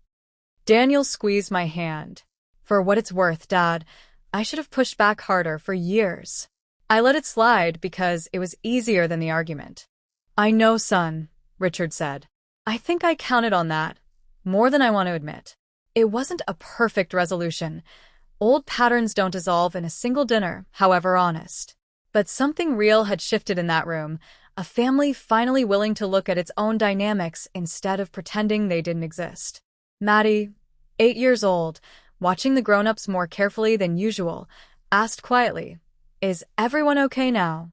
Daniel squeezed my hand. For what it's worth, Dad, I should have pushed back harder for years. I let it slide because it was easier than the argument. I know, son, Richard said. I think I counted on that, more than I want to admit. It wasn't a perfect resolution. Old patterns don't dissolve in a single dinner, however honest. But something real had shifted in that room, a family finally willing to look at its own dynamics instead of pretending they didn't exist. Maddie, 8 years old, watching the grown-ups more carefully than usual, asked quietly, "Is everyone okay now?"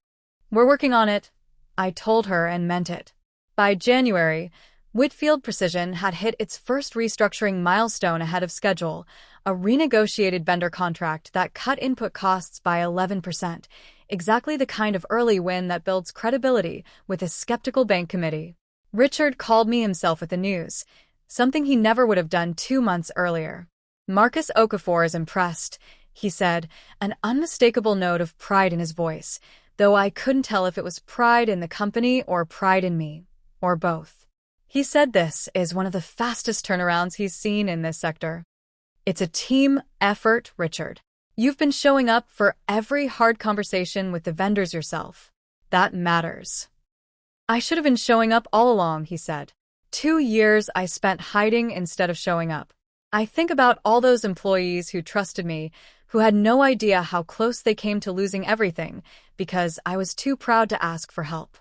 "We're working on it," I told her and meant it. By January, Whitfield Precision had hit its first restructuring milestone ahead of schedule, a renegotiated vendor contract that cut input costs by 11%, exactly the kind of early win that builds credibility with a skeptical bank committee. Richard called me himself with the news, something he never would have done 2 months earlier. "Marcus Okafor is impressed," he said, an unmistakable note of pride in his voice, though I couldn't tell if it was pride in the company or pride in me, or both. He said this is one of the fastest turnarounds he's seen in this sector. "It's a team effort, Richard. You've been showing up for every hard conversation with the vendors yourself. That matters." "I should have been showing up all along," he said. 2 years I spent hiding instead of showing up. I think about all those employees who trusted me, who had no idea how close they came to losing everything because I was too proud to ask for help.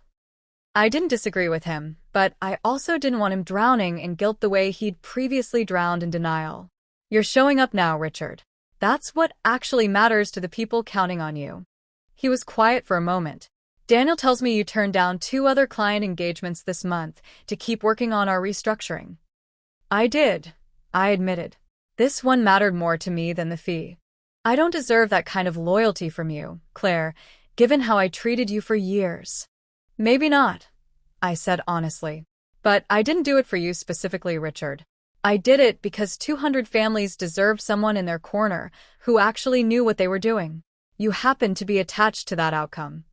I didn't disagree with him, but I also didn't want him drowning in guilt the way he'd previously drowned in denial. "You're showing up now, Richard. That's what actually matters to the people counting on you." He was quiet for a moment. "Daniel tells me you turned down 2 other client engagements this month to keep working on our restructuring." "I did," I admitted. "This one mattered more to me than the fee. I don't deserve that kind of loyalty from you, Claire, given how I treated you for years." "Maybe not," I said honestly. "But I didn't do it for you specifically, Richard. I did it because 200 families deserved someone in their corner who actually knew what they were doing. You happened to be attached to that outcome."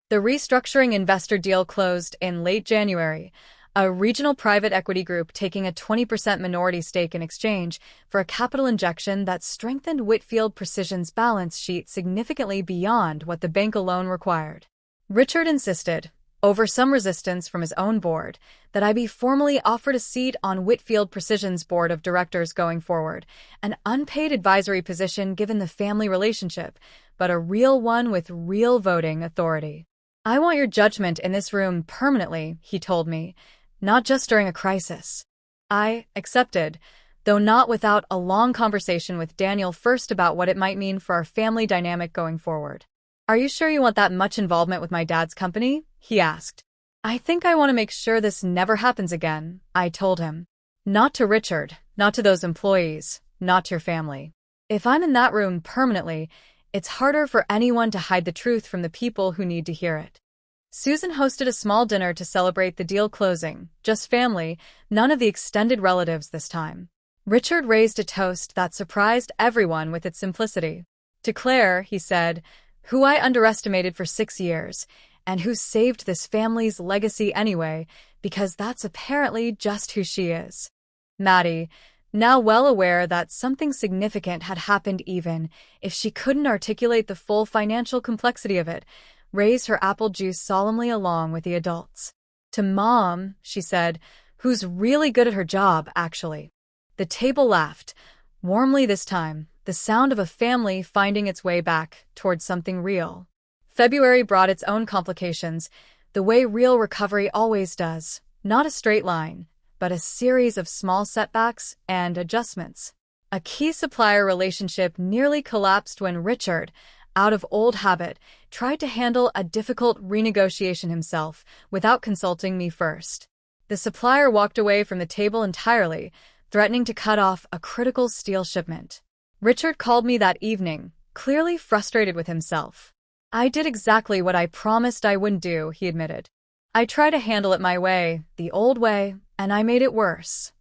The restructuring investor deal closed in late January, a regional private equity group taking a 20% minority stake in exchange for a capital injection that strengthened Whitfield Precision's balance sheet significantly beyond what the bank alone required. Richard insisted, over some resistance from his own board, that I be formally offered a seat on Whitfield Precision's board of directors going forward, an unpaid advisory position given the family relationship, but a real one with real voting authority. "I want your judgment in this room permanently," he told me, "not just during a crisis." I accepted, though not without a long conversation with Daniel first about what it might mean for our family dynamic going forward. "Are you sure you want that much involvement with my dad's company?" he asked. "I think I want to make sure this never happens again," I told him. "Not to Richard, not to those employees, not to your family. If I'm in that room permanently, it's harder for anyone to hide the truth from the people who need to hear it." Susan hosted a small dinner to celebrate the deal closing, just family, none of the extended relatives this time. Richard raised a toast that surprised everyone with its simplicity. "To Claire," he said, "who I underestimated for 6 years, and who saved this family's legacy anyway, because that's apparently just who she is." Maddie, now well aware that something significant had happened even if she couldn't articulate the full financial complexity of it, raised her apple juice solemnly along with the adults. "To Mom," she said, "who's really good at her job, actually." The table laughed, warmly this time, the sound of a family finding its way back towards something real. February brought its own complications, the way real recovery always does, not a straight line, but a series of small setbacks and adjustments. A key supplier relationship nearly collapsed when Richard, out of old habit, tried to handle a difficult renegotiation himself without consulting me first. The supplier walked away from the table entirely, threatening to cut off a critical steel shipment. Richard called me that evening, clearly frustrated with himself. "I did exactly what I promised I wouldn't do," he admitted. "I tried to handle it my way, the old way, and I made it worse."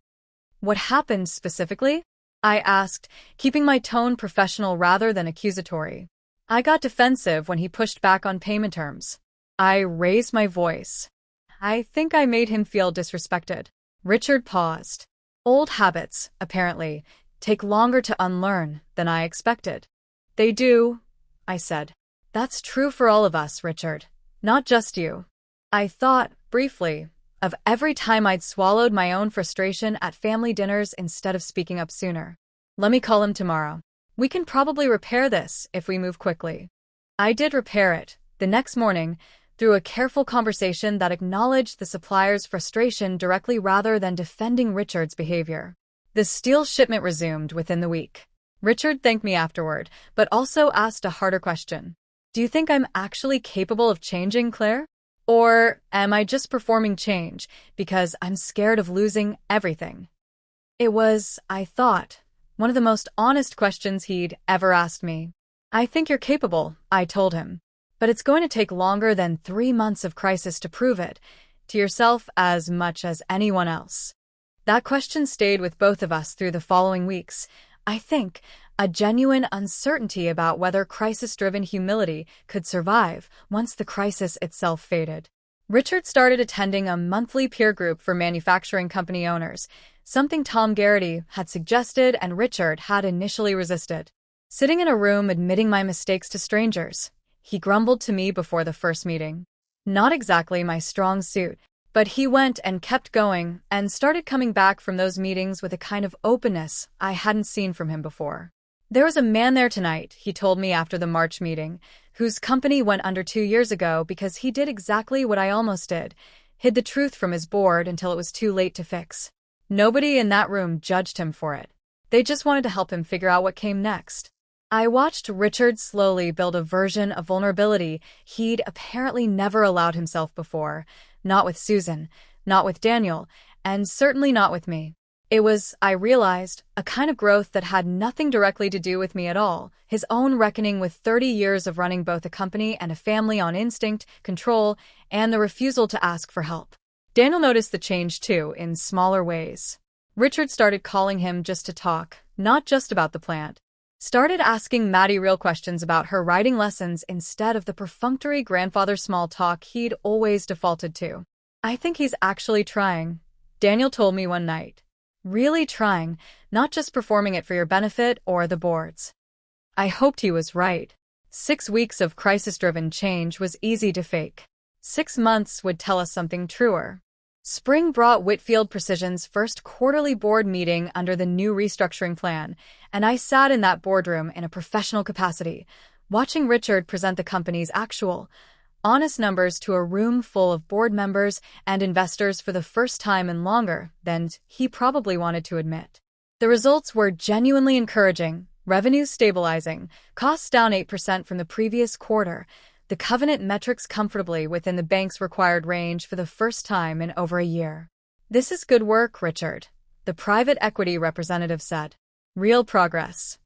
"What happened specifically?" I asked, keeping my tone professional rather than accusatory. "I got defensive when he pushed back on payment terms." I raised my voice. "I think I made him feel disrespected." Richard paused. "Old habits, apparently, take longer to unlearn than I expected." "They do," I said. "That's true for all of us, Richard. Not just you." I thought, briefly, of every time I'd swallowed my own frustration at family dinners instead of speaking up sooner. Let me call him tomorrow. We can probably repair this if we move quickly. I did repair it, the next morning, through a careful conversation that acknowledged the supplier's frustration directly rather than defending Richard's behavior. The steel shipment resumed within the week. Richard thanked me afterward, but also asked a harder question. Do you think I'm actually capable of changing, Claire? Or am I just performing change because I'm scared of losing everything? It was, I thought, one of the most honest questions he'd ever asked me. I think you're capable, I told him. But it's going to take longer than 3 months of crisis to prove it, to yourself as much as anyone else. That question stayed with both of us through the following weeks. I think a genuine uncertainty about whether crisis-driven humility could survive once the crisis itself faded. Richard started attending a monthly peer group for manufacturing company owners, something Tom Garrity had suggested and Richard had initially resisted. Sitting in a room admitting my mistakes to strangers, he grumbled to me before the first meeting. Not exactly my strong suit, but he went and kept going and started coming back from those meetings with a kind of openness I hadn't seen from him before. There was a man there tonight, he told me after the March meeting, whose company went under 2 years ago because he did exactly what I almost did, hid the truth from his board until it was too late to fix. Nobody in that room judged him for it. They just wanted to help him figure out what came next. I watched Richard slowly build a version of vulnerability he'd apparently never allowed himself before, not with Susan, not with Daniel, and certainly not with me. It was, I realized, a kind of growth that had nothing directly to do with me at all, his own reckoning with 30 years of running both a company and a family on instinct, control, and the refusal to ask for help. Daniel noticed the change too, in smaller ways. Richard started calling him just to talk, not just about the plant. Started asking Maddie real questions about her writing lessons instead of the perfunctory grandfather small talk he'd always defaulted to. I think he's actually trying, Daniel told me one night. Really trying, not just performing it for your benefit or the board's. I hoped he was right. 6 weeks of crisis-driven change was easy to fake. 6 months would tell us something truer. Spring brought Whitfield Precision's first quarterly board meeting under the new restructuring plan, and I sat in that boardroom in a professional capacity, watching Richard present the company's actual, honest numbers to a room full of board members and investors for the first time in longer than he probably wanted to admit. The results were genuinely encouraging, revenues stabilizing, costs down 8% from the previous quarter, the covenant metrics comfortably within the bank's required range for the first time in over a year. This is good work, Richard, the private equity representative said. Real progress.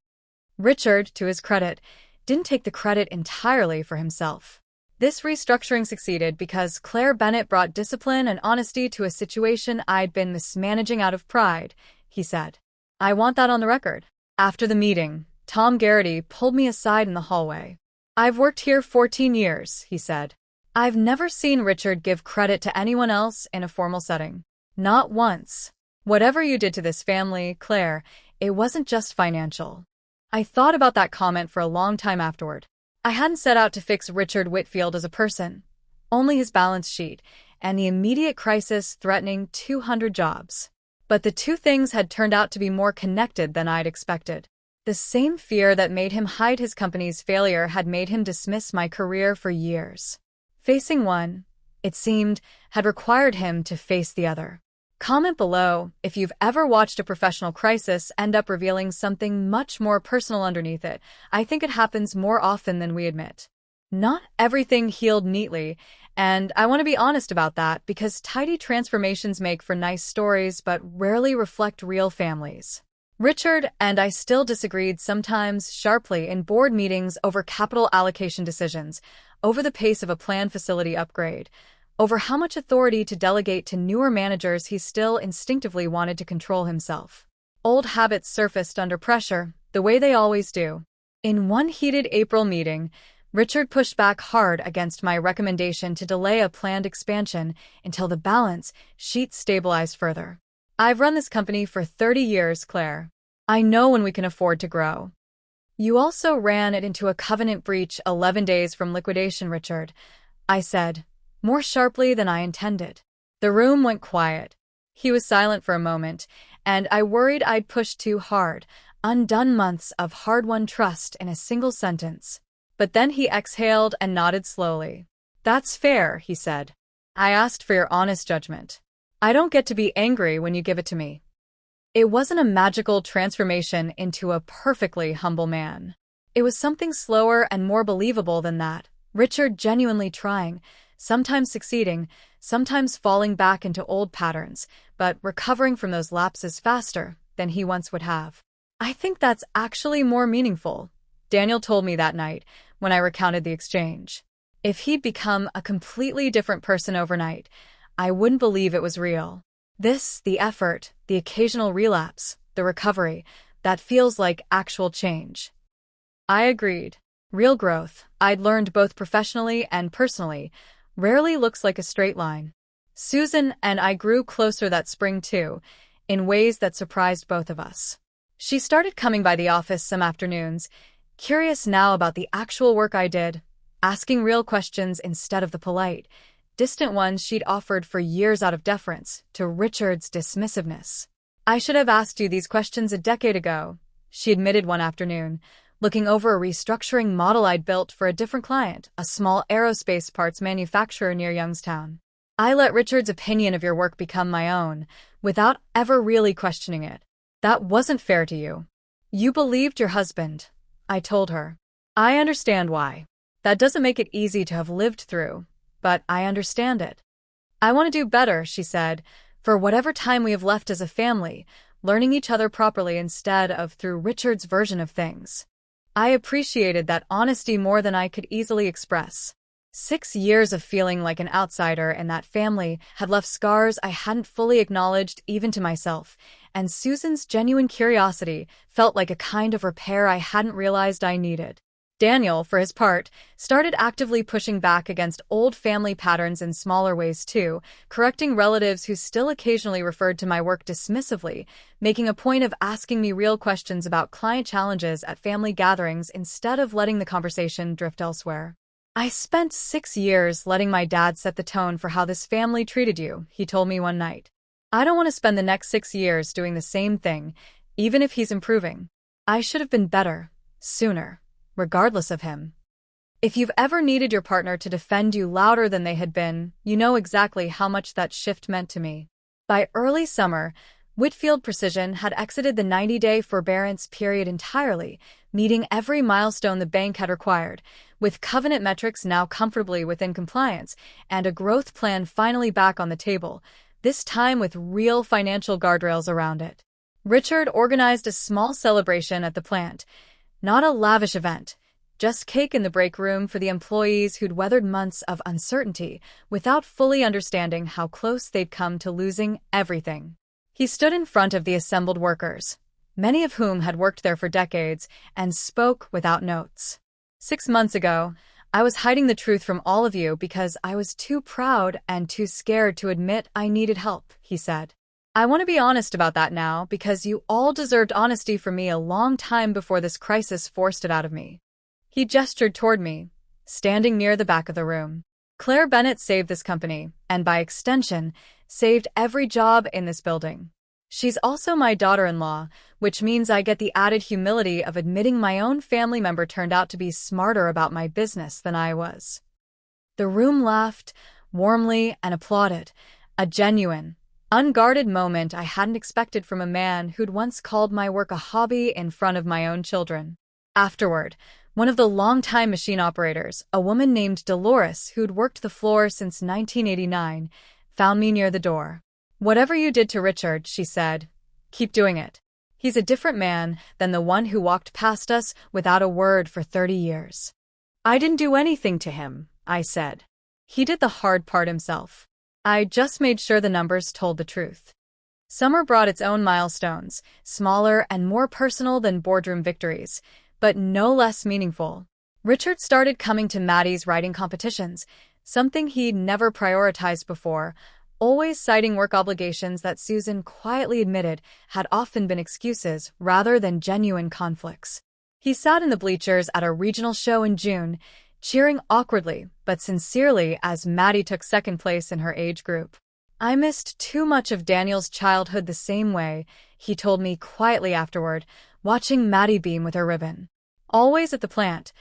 Richard, to his credit, didn't take the credit entirely for himself. This restructuring succeeded because Claire Bennett brought discipline and honesty to a situation I'd been mismanaging out of pride, he said. I want that on the record. After the meeting, Tom Garrity pulled me aside in the hallway. I've worked here 14 years, he said. I've never seen Richard give credit to anyone else in a formal setting. Not once. Whatever you did to this family, Claire, it wasn't just financial. I thought about that comment for a long time afterward. I hadn't set out to fix Richard Whitfield as a person, only his balance sheet and the immediate crisis threatening 200 jobs. But the two things had turned out to be more connected than I'd expected. The same fear that made him hide his company's failure had made him dismiss my career for years. Facing one, it seemed, had required him to face the other. Comment below if you've ever watched a professional crisis end up revealing something much more personal underneath it. I think it happens more often than we admit. Not everything healed neatly, and I want to be honest about that because tidy transformations make for nice stories but rarely reflect real families. Richard and I still disagreed sometimes sharply in board meetings over capital allocation decisions, over the pace of a planned facility upgrade, over how much authority to delegate to newer managers he still instinctively wanted to control himself. Old habits surfaced under pressure, the way they always do. In one heated April meeting, Richard pushed back hard against my recommendation to delay a planned expansion until the balance sheet stabilized further. I've run this company for 30 years, Claire. I know when we can afford to grow. You also ran it into a covenant breach 11 days from liquidation, Richard, I said, more sharply than I intended. The room went quiet. He was silent for a moment, and I worried I'd pushed too hard, undone months of hard-won trust in a single sentence. But then he exhaled and nodded slowly. "That's fair," he said. "I asked for your honest judgment. I don't get to be angry when you give it to me." It wasn't a magical transformation into a perfectly humble man. It was something slower and more believable than that. Richard genuinely trying, sometimes succeeding, sometimes falling back into old patterns, but recovering from those lapses faster than he once would have. "I think that's actually more meaningful," Daniel told me that night when I recounted the exchange. If he'd become a completely different person overnight, I wouldn't believe it was real. This, the effort, the occasional relapse, the recovery, that feels like actual change. I agreed. Real growth, I'd learned both professionally and personally, rarely looks like a straight line. Susan and I grew closer that spring too, in ways that surprised both of us. She started coming by the office some afternoons, curious now about the actual work I did, asking real questions instead of the polite, distant ones she'd offered for years out of deference to Richard's dismissiveness. "I should have asked you these questions a decade ago," she admitted one afternoon, looking over a restructuring model I'd built for a different client, a small aerospace parts manufacturer near Youngstown. "I let Richard's opinion of your work become my own, without ever really questioning it. That wasn't fair to you. You believed your husband," I told her. "I understand why. That doesn't make it easy to have lived through, but I understand it." "I want to do better," she said, "for whatever time we have left as a family, learning each other properly instead of through Richard's version of things." I appreciated that honesty more than I could easily express. 6 years of feeling like an outsider in that family had left scars I hadn't fully acknowledged even to myself, and Susan's genuine curiosity felt like a kind of repair I hadn't realized I needed. Daniel, for his part, started actively pushing back against old family patterns in smaller ways too, correcting relatives who still occasionally referred to my work dismissively, making a point of asking me real questions about client challenges at family gatherings instead of letting the conversation drift elsewhere. "I spent 6 years letting my dad set the tone for how this family treated you," he told me one night. "I don't want to spend the next 6 years doing the same thing, even if he's improving. I should have been better, sooner, regardless of him." If you've ever needed your partner to defend you louder than they had been, you know exactly how much that shift meant to me. By early summer, Whitfield Precision had exited the 90-day forbearance period entirely, meeting every milestone the bank had required, with covenant metrics now comfortably within compliance, and a growth plan finally back on the table, this time with real financial guardrails around it. Richard organized a small celebration at the plant. Not a lavish event, just cake in the break room for the employees who'd weathered months of uncertainty without fully understanding how close they'd come to losing everything. He stood in front of the assembled workers, many of whom had worked there for decades, and spoke without notes. 6 months ago, I was hiding the truth from all of you because I was too proud and too scared to admit I needed help," he said. "I want to be honest about that now because you all deserved honesty from me a long time before this crisis forced it out of me." He gestured toward me, standing near the back of the room. "Claire Bennett saved this company, and by extension, saved every job in this building. She's also my daughter-in-law, which means I get the added humility of admitting my own family member turned out to be smarter about my business than I was." The room laughed, warmly, and applauded, a genuine, unguarded moment I hadn't expected from a man who'd once called my work a hobby in front of my own children. Afterward, one of the longtime machine operators, a woman named Dolores who'd worked the floor since 1989, found me near the door. "Whatever you did to Richard," she said, "keep doing it. He's a different man than the one who walked past us without a word for 30 years. "I didn't do anything to him," I said. "He did the hard part himself. I just made sure the numbers told the truth." Summer brought its own milestones, smaller and more personal than boardroom victories, but no less meaningful. Richard started coming to Maddie's writing competitions, something he'd never prioritized before, always citing work obligations that Susan quietly admitted had often been excuses rather than genuine conflicts. He sat in the bleachers at a regional show in June, cheering awkwardly but sincerely as Maddie took second place in her age group. I missed too much of Daniel's childhood the same way, he told me quietly afterward, watching Maddie beam with her ribbon. Always at the plant,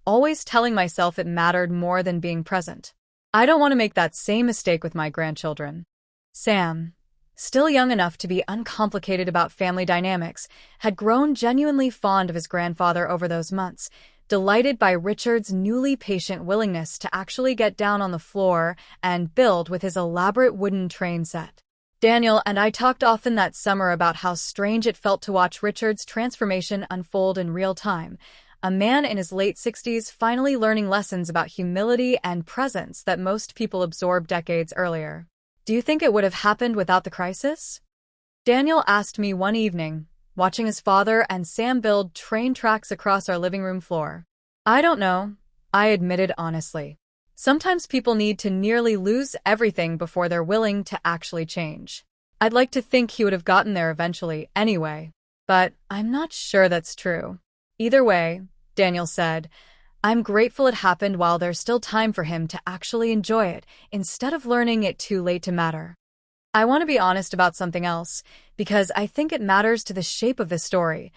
always telling myself it mattered more than being present. I don't want to make that same mistake with my grandchildren. Sam, still young enough to be uncomplicated about family dynamics, had grown genuinely fond of his grandfather over those months, delighted by Richard's newly patient willingness to actually get down on the floor and build with his elaborate wooden train set. Daniel and I talked often that summer about how strange it felt to watch Richard's transformation unfold in real time, a man in his late 60s finally learning lessons about humility and presence that most people absorbed decades earlier. Do you think it would have happened without the crisis? Daniel asked me one evening, watching his father and Sam build train tracks across our living room floor. I don't know, I admitted honestly. Sometimes people need to nearly lose everything before they're willing to actually change. I'd like to think he would have gotten there eventually anyway, but I'm not sure that's true. Either way, Daniel said, I'm grateful it happened while there's still time for him to actually enjoy it, instead of learning it too late to matter. I want to be honest about something else, because I think it matters to the shape of this story.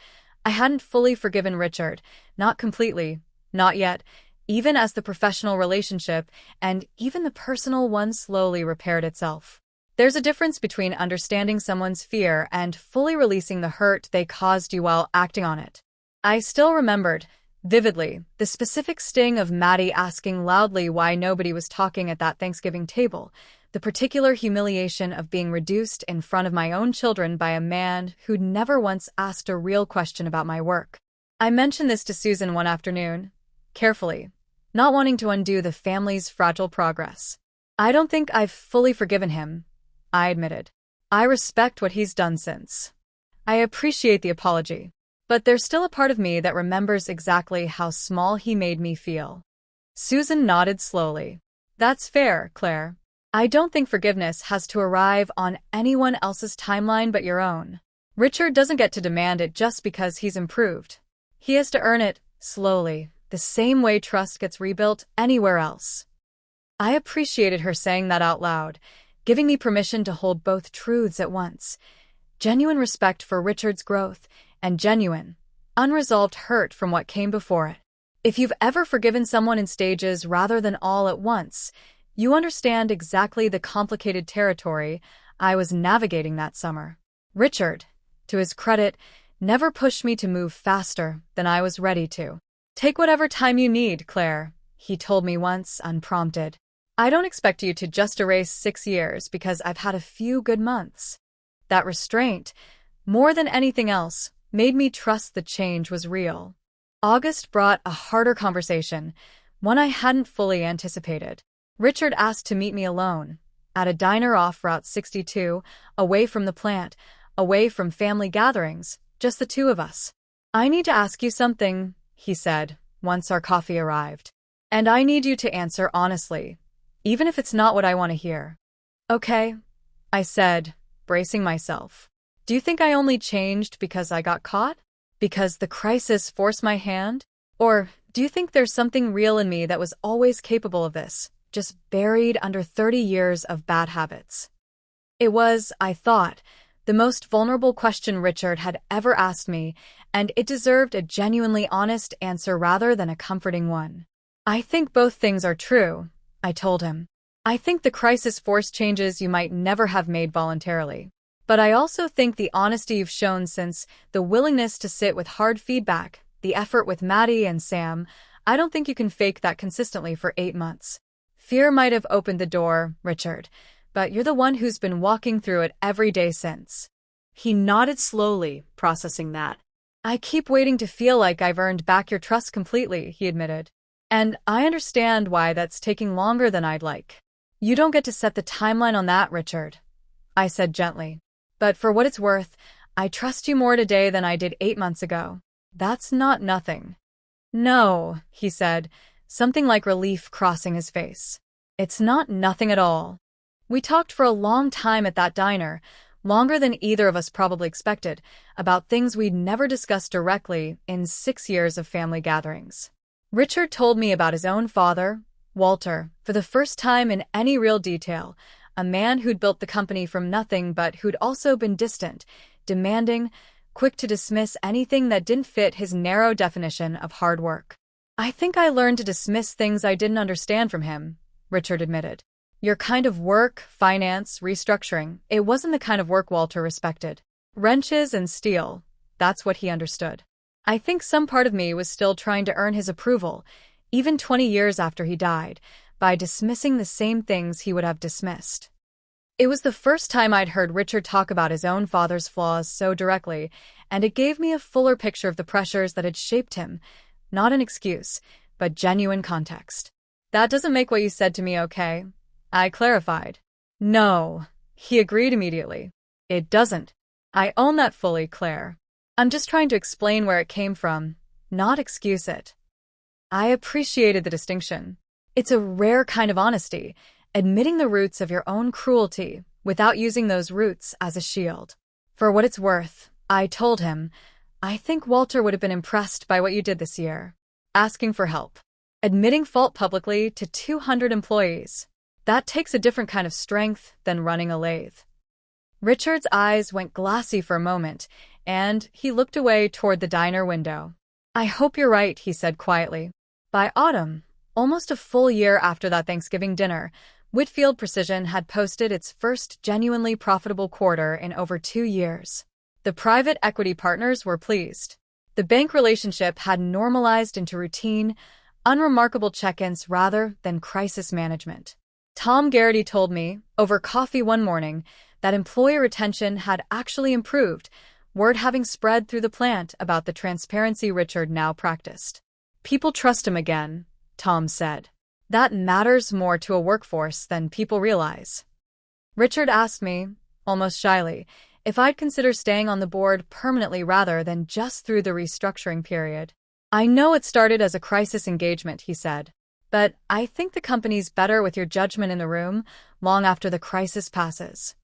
I hadn't fully forgiven Richard, not completely, not yet, even as the professional relationship and even the personal one slowly repaired itself. There's a difference between understanding someone's fear and fully releasing the hurt they caused you while acting on it. I still remembered, vividly, the specific sting of Maddie asking loudly why nobody was talking at that Thanksgiving table, the particular humiliation of being reduced in front of my own children by a man who'd never once asked a real question about my work. I mentioned this to Susan one afternoon, carefully, not wanting to undo the family's fragile progress. I don't think I've fully forgiven him, I admitted. I respect what he's done since. I appreciate the apology. But there's still a part of me that remembers exactly how small he made me feel. Susan nodded slowly. That's fair, Claire. I don't think forgiveness has to arrive on anyone else's timeline but your own. Richard doesn't get to demand it just because he's improved. He has to earn it, slowly, the same way trust gets rebuilt anywhere else. I appreciated her saying that out loud, giving me permission to hold both truths at once. Genuine respect for Richard's growth, and genuine, unresolved hurt from what came before it. If you've ever forgiven someone in stages rather than all at once, you understand exactly the complicated territory I was navigating that summer. Richard, to his credit, never pushed me to move faster than I was ready to. Take whatever time you need, Claire, he told me once, unprompted. I don't expect you to just erase 6 years because I've had a few good months. That restraint, more than anything else, made me trust the change was real. August brought a harder conversation, one I hadn't fully anticipated. Richard asked to meet me alone, at a diner off Route 62, away from the plant, away from family gatherings, just the two of us. I need to ask you something, he said, once our coffee arrived. And I need you to answer honestly, even if it's not what I want to hear. Okay, I said, bracing myself. Do you think I only changed because I got caught? Because the crisis forced my hand? Or do you think there's something real in me that was always capable of this, just buried under 30 years of bad habits? It was, I thought, the most vulnerable question Richard had ever asked me, and it deserved a genuinely honest answer rather than a comforting one. I think both things are true, I told him. I think the crisis forced changes you might never have made voluntarily. But I also think the honesty you've shown since, the willingness to sit with hard feedback, the effort with Maddie and Sam, I don't think you can fake that consistently for 8 months. Fear might have opened the door, Richard, but you're the one who's been walking through it every day since. He nodded slowly, processing that. I keep waiting to feel like I've earned back your trust completely, he admitted. And I understand why that's taking longer than I'd like. You don't get to set the timeline on that, Richard, I said gently. But for what it's worth, I trust you more today than I did 8 months ago. That's not nothing. No, he said, something like relief crossing his face. It's not nothing at all. We talked for a long time at that diner, longer than either of us probably expected, about things we'd never discussed directly in 6 years of family gatherings. Richard told me about his own father, Walter, for the first time in any real detail, a man who'd built the company from nothing but who'd also been distant, demanding, quick to dismiss anything that didn't fit his narrow definition of hard work. "I think I learned to dismiss things I didn't understand from him," Richard admitted. "Your kind of work, finance, restructuring, it wasn't the kind of work Walter respected. Wrenches and steel, that's what he understood. I think some part of me was still trying to earn his approval, even 20 years after he died, by dismissing the same things he would have dismissed." It was the first time I'd heard Richard talk about his own father's flaws so directly, and it gave me a fuller picture of the pressures that had shaped him, not an excuse, but genuine context. "That doesn't make what you said to me okay," I clarified. "No," he agreed immediately. "It doesn't. I own that fully, Claire. I'm just trying to explain where it came from, not excuse it." I appreciated the distinction. It's a rare kind of honesty, admitting the roots of your own cruelty without using those roots as a shield. "For what it's worth," I told him, "I think Walter would have been impressed by what you did this year. Asking for help. Admitting fault publicly to 200 employees. That takes a different kind of strength than running a lathe." Richard's eyes went glassy for a moment, and he looked away toward the diner window. "I hope you're right," he said quietly. By autumn, almost a full year after that Thanksgiving dinner, Whitfield Precision had posted its first genuinely profitable quarter in over 2 years. The private equity partners were pleased. The bank relationship had normalized into routine, unremarkable check-ins rather than crisis management. Tom Garrity told me, over coffee one morning, that employee retention had actually improved, word having spread through the plant about the transparency Richard now practiced. "People trust him again," Tom said. "That matters more to a workforce than people realize." Richard asked me, almost shyly, if I'd consider staying on the board permanently rather than just through the restructuring period. "I know it started as a crisis engagement," he said, "but I think the company's better with your judgment in the room long after the crisis passes."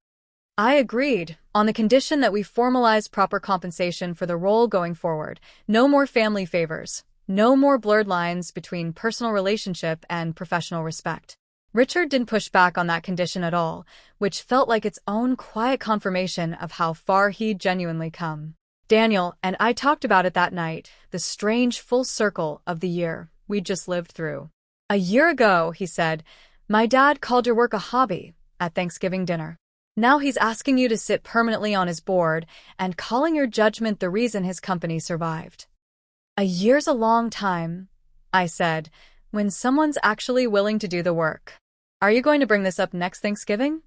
I agreed, on the condition that we formalize proper compensation for the role going forward. No more family favors. No more blurred lines between personal relationship and professional respect. Richard didn't push back on that condition at all, which felt like its own quiet confirmation of how far he'd genuinely come. Daniel and I talked about it that night, the strange full circle of the year we'd just lived through. "A year ago," he said, "my dad called your work a hobby at Thanksgiving dinner. Now he's asking you to sit permanently on his board and calling your judgment the reason his company survived." "A year's a long time," I said, "when someone's actually willing to do the work." "Are you going to bring this up next Thanksgiving?"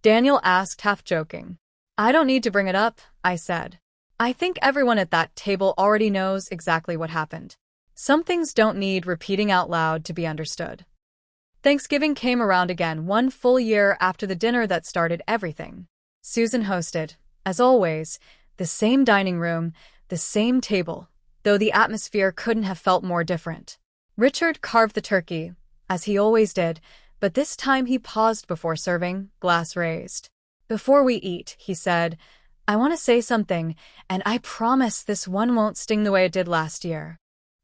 Daniel asked, half joking. "I don't need to bring it up," I said. "I think everyone at that table already knows exactly what happened. Some things don't need repeating out loud to be understood." Thanksgiving came around again 1 full year after the dinner that started everything. Susan hosted, as always, the same dining room, the same table, though the atmosphere couldn't have felt more different. Richard carved the turkey, as he always did, but this time he paused before serving, glass raised. "Before we eat," he said, "I want to say something, and I promise this one won't sting the way it did last year."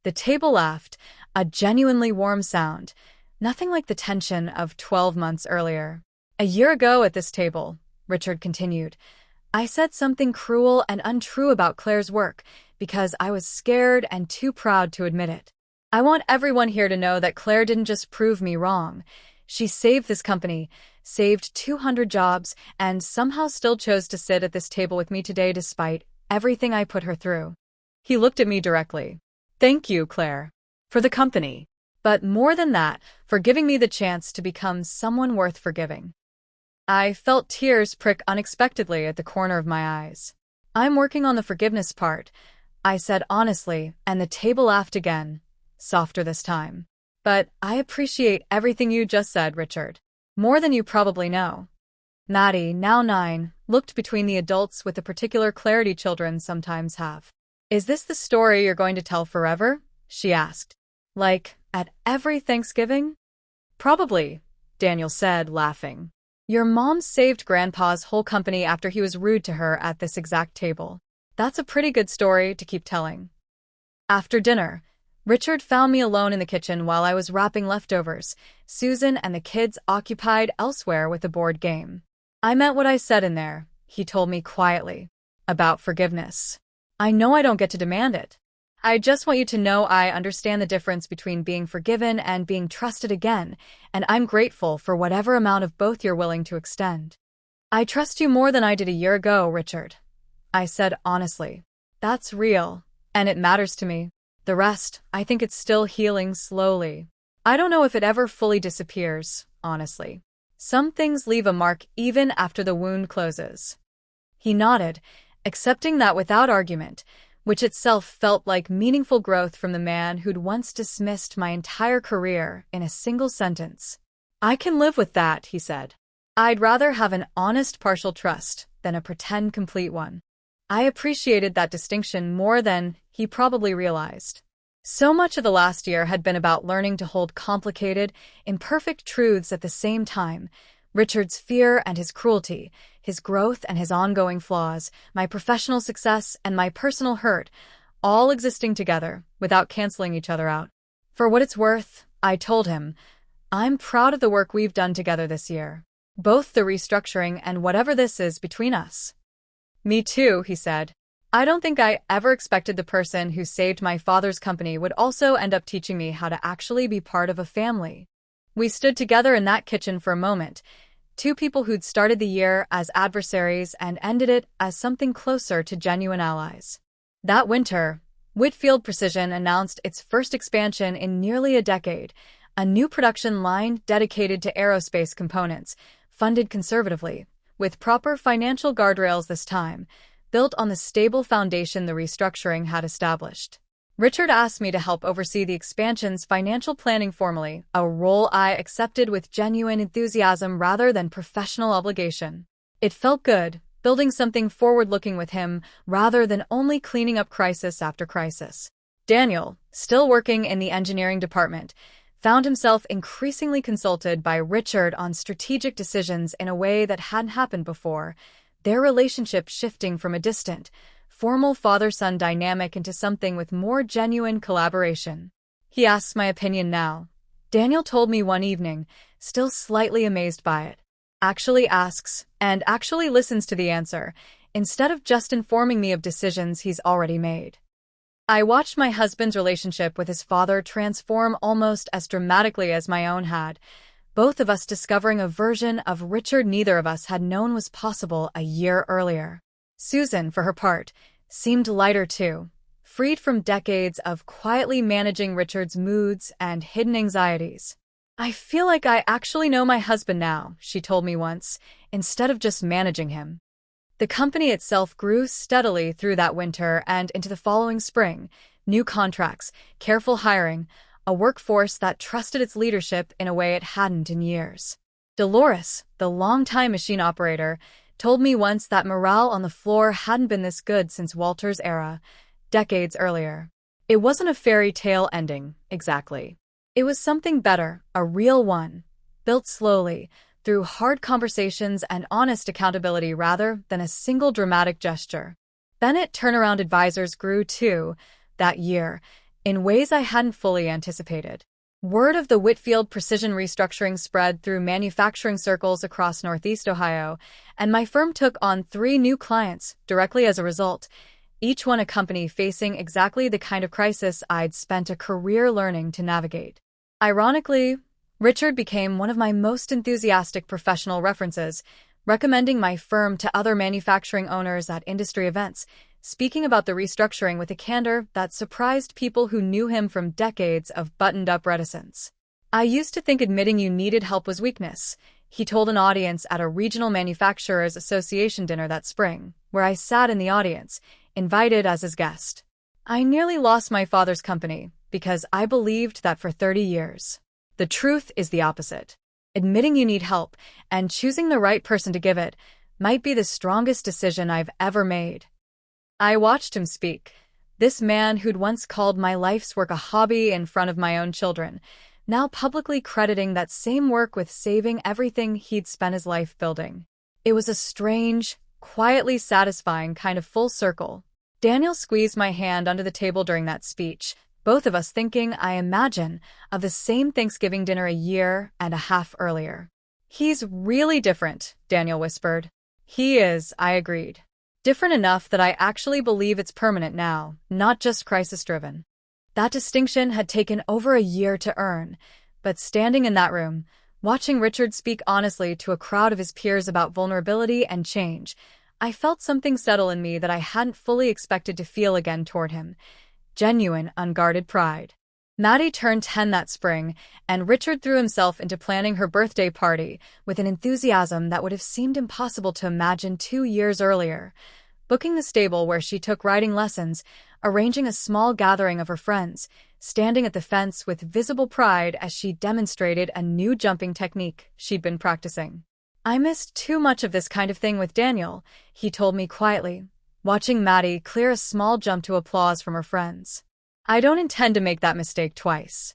The table laughed, a genuinely warm sound, nothing like the tension of 12 months earlier. "A year ago at this table," Richard continued, "I said something cruel and untrue about Claire's work because I was scared and too proud to admit it. I want everyone here to know that Claire didn't just prove me wrong. She saved this company, saved 200 jobs, and somehow still chose to sit at this table with me today despite everything I put her through." He looked at me directly. "Thank you, Claire, for the company. But more than that, for giving me the chance to become someone worth forgiving." I felt tears prick unexpectedly at the corner of my eyes. "I'm working on the forgiveness part," I said honestly, and the table laughed again, softer this time. "But I appreciate everything you just said, Richard. More than you probably know." Maddie, now 9, looked between the adults with the particular clarity children sometimes have. "Is this the story you're going to tell forever?" she asked. "Like, at every Thanksgiving?" "Probably," Daniel said, laughing. "Your mom saved Grandpa's whole company after he was rude to her at this exact table. That's a pretty good story to keep telling." After dinner, Richard found me alone in the kitchen while I was wrapping leftovers, Susan and the kids occupied elsewhere with a board game. I meant what I said in there, he told me quietly. About forgiveness. I know I don't get to demand it. I just want you to know I understand the difference between being forgiven and being trusted again, and I'm grateful for whatever amount of both you're willing to extend. I trust you more than I did a year ago, Richard. I said honestly. That's real, and it matters to me. The rest, I think it's still healing slowly. I don't know if it ever fully disappears, honestly. Some things leave a mark even after the wound closes. He nodded, accepting that without argument, which itself felt like meaningful growth from the man who'd once dismissed my entire career in a single sentence. I can live with that, he said. I'd rather have an honest partial trust than a pretend complete one. I appreciated that distinction more than he probably realized. So much of the last year had been about learning to hold complicated, imperfect truths at the same time. Richard's fear and his cruelty, his growth and his ongoing flaws, my professional success and my personal hurt, all existing together without canceling each other out. For what it's worth, I told him, I'm proud of the work we've done together this year. Both the restructuring and whatever this is between us. Me too, he said. I don't think I ever expected the person who saved my father's company would also end up teaching me how to actually be part of a family. We stood together in that kitchen for a moment, two people who'd started the year as adversaries and ended it as something closer to genuine allies. That winter, Whitfield Precision announced its first expansion in nearly a decade, a new production line dedicated to aerospace components, funded conservatively, with proper financial guardrails this time, built on the stable foundation the restructuring had established. Richard asked me to help oversee the expansion's financial planning formally, a role I accepted with genuine enthusiasm rather than professional obligation. It felt good, building something forward-looking with him rather than only cleaning up crisis after crisis. Daniel, still working in the engineering department, found himself increasingly consulted by Richard on strategic decisions in a way that hadn't happened before, their relationship shifting from a distant, formal father-son dynamic into something with more genuine collaboration. He asks my opinion now. Daniel told me one evening, still slightly amazed by it. Actually asks, and actually listens to the answer, instead of just informing me of decisions he's already made. I watched my husband's relationship with his father transform almost as dramatically as my own had, both of us discovering a version of Richard neither of us had known was possible a year earlier. Susan, for her part, seemed lighter too, freed from decades of quietly managing Richard's moods and hidden anxieties. I feel like I actually know my husband now, she told me once, instead of just managing him. The company itself grew steadily through that winter and into the following spring, new contracts, careful hiring, a workforce that trusted its leadership in a way it hadn't in years. Dolores, the longtime machine operator, told me once that morale on the floor hadn't been this good since Walter's era, decades earlier. It wasn't a fairy tale ending, exactly. It was something better, a real one, built slowly, through hard conversations and honest accountability rather than a single dramatic gesture. Bennett turnaround advisors grew too, that year, in ways I hadn't fully anticipated. Word of the Whitfield Precision restructuring spread through manufacturing circles across Northeast Ohio, and my firm took on 3 new clients directly as a result, each one a company facing exactly the kind of crisis I'd spent a career learning to navigate. Ironically, Richard became one of my most enthusiastic professional references, recommending my firm to other manufacturing owners at industry events, speaking about the restructuring with a candor that surprised people who knew him from decades of buttoned-up reticence. I used to think admitting you needed help was weakness, he told an audience at a regional manufacturers association dinner that spring, where I sat in the audience, invited as his guest. I nearly lost my father's company because I believed that for 30 years. The truth is the opposite. Admitting you need help and choosing the right person to give it might be the strongest decision I've ever made. I watched him speak, this man who'd once called my life's work a hobby in front of my own children, now publicly crediting that same work with saving everything he'd spent his life building. It was a strange, quietly satisfying kind of full circle. Daniel squeezed my hand under the table during that speech, both of us thinking, I imagine, of the same Thanksgiving dinner a year and a half earlier. "He's really different," Daniel whispered. "He is," I agreed. "Different enough that I actually believe it's permanent now, not just crisis-driven." That distinction had taken over a year to earn, but standing in that room, watching Richard speak honestly to a crowd of his peers about vulnerability and change, I felt something settle in me that I hadn't fully expected to feel again toward him. Genuine, unguarded pride. Maddie turned 10 that spring, and Richard threw himself into planning her birthday party with an enthusiasm that would have seemed impossible to imagine 2 years earlier. Booking the stable where she took riding lessons, arranging a small gathering of her friends, standing at the fence with visible pride as she demonstrated a new jumping technique she'd been practicing. "I missed too much of this kind of thing with Daniel," he told me quietly, watching Maddie clear a small jump to applause from her friends. "I don't intend to make that mistake twice."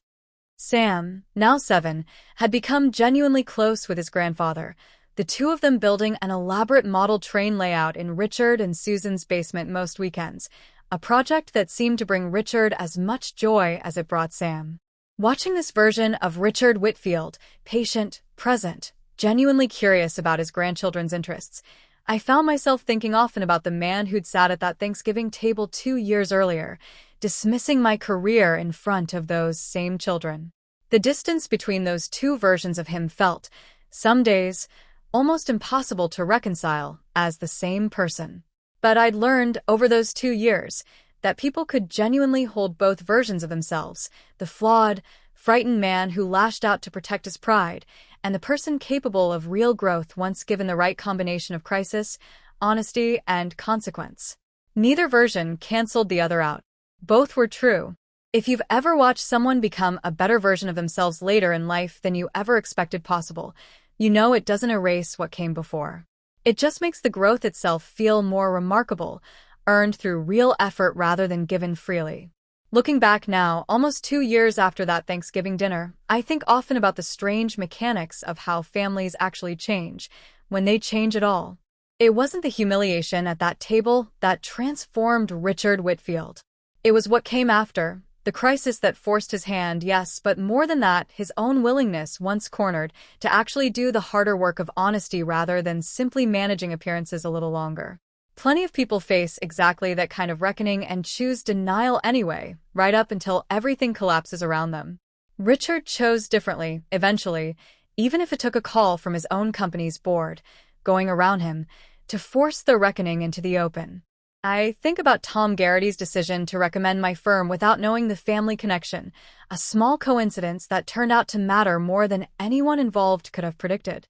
Sam, now 7, had become genuinely close with his grandfather, the two of them building an elaborate model train layout in Richard and Susan's basement most weekends, a project that seemed to bring Richard as much joy as it brought Sam. Watching this version of Richard Whitfield, patient, present, genuinely curious about his grandchildren's interests, I found myself thinking often about the man who'd sat at that Thanksgiving table 2 years earlier, dismissing my career in front of those same children. The distance between those two versions of him felt, some days, almost impossible to reconcile as the same person. But I'd learned over those 2 years that people could genuinely hold both versions of themselves, the flawed, frightened man who lashed out to protect his pride, and the person capable of real growth once given the right combination of crisis, honesty, and consequence. Neither version canceled the other out. Both were true. If you've ever watched someone become a better version of themselves later in life than you ever expected possible, you know it doesn't erase what came before. It just makes the growth itself feel more remarkable, earned through real effort rather than given freely. Looking back now, almost 2 years after that Thanksgiving dinner, I think often about the strange mechanics of how families actually change, when they change at all. It wasn't the humiliation at that table that transformed Richard Whitfield. It was what came after, the crisis that forced his hand, yes, but more than that, his own willingness, once cornered, to actually do the harder work of honesty rather than simply managing appearances a little longer. Plenty of people face exactly that kind of reckoning and choose denial anyway, right up until everything collapses around them. Richard chose differently, eventually, even if it took a call from his own company's board, going around him, to force the reckoning into the open. I think about Tom Garrity's decision to recommend my firm without knowing the family connection, a small coincidence that turned out to matter more than anyone involved could have predicted.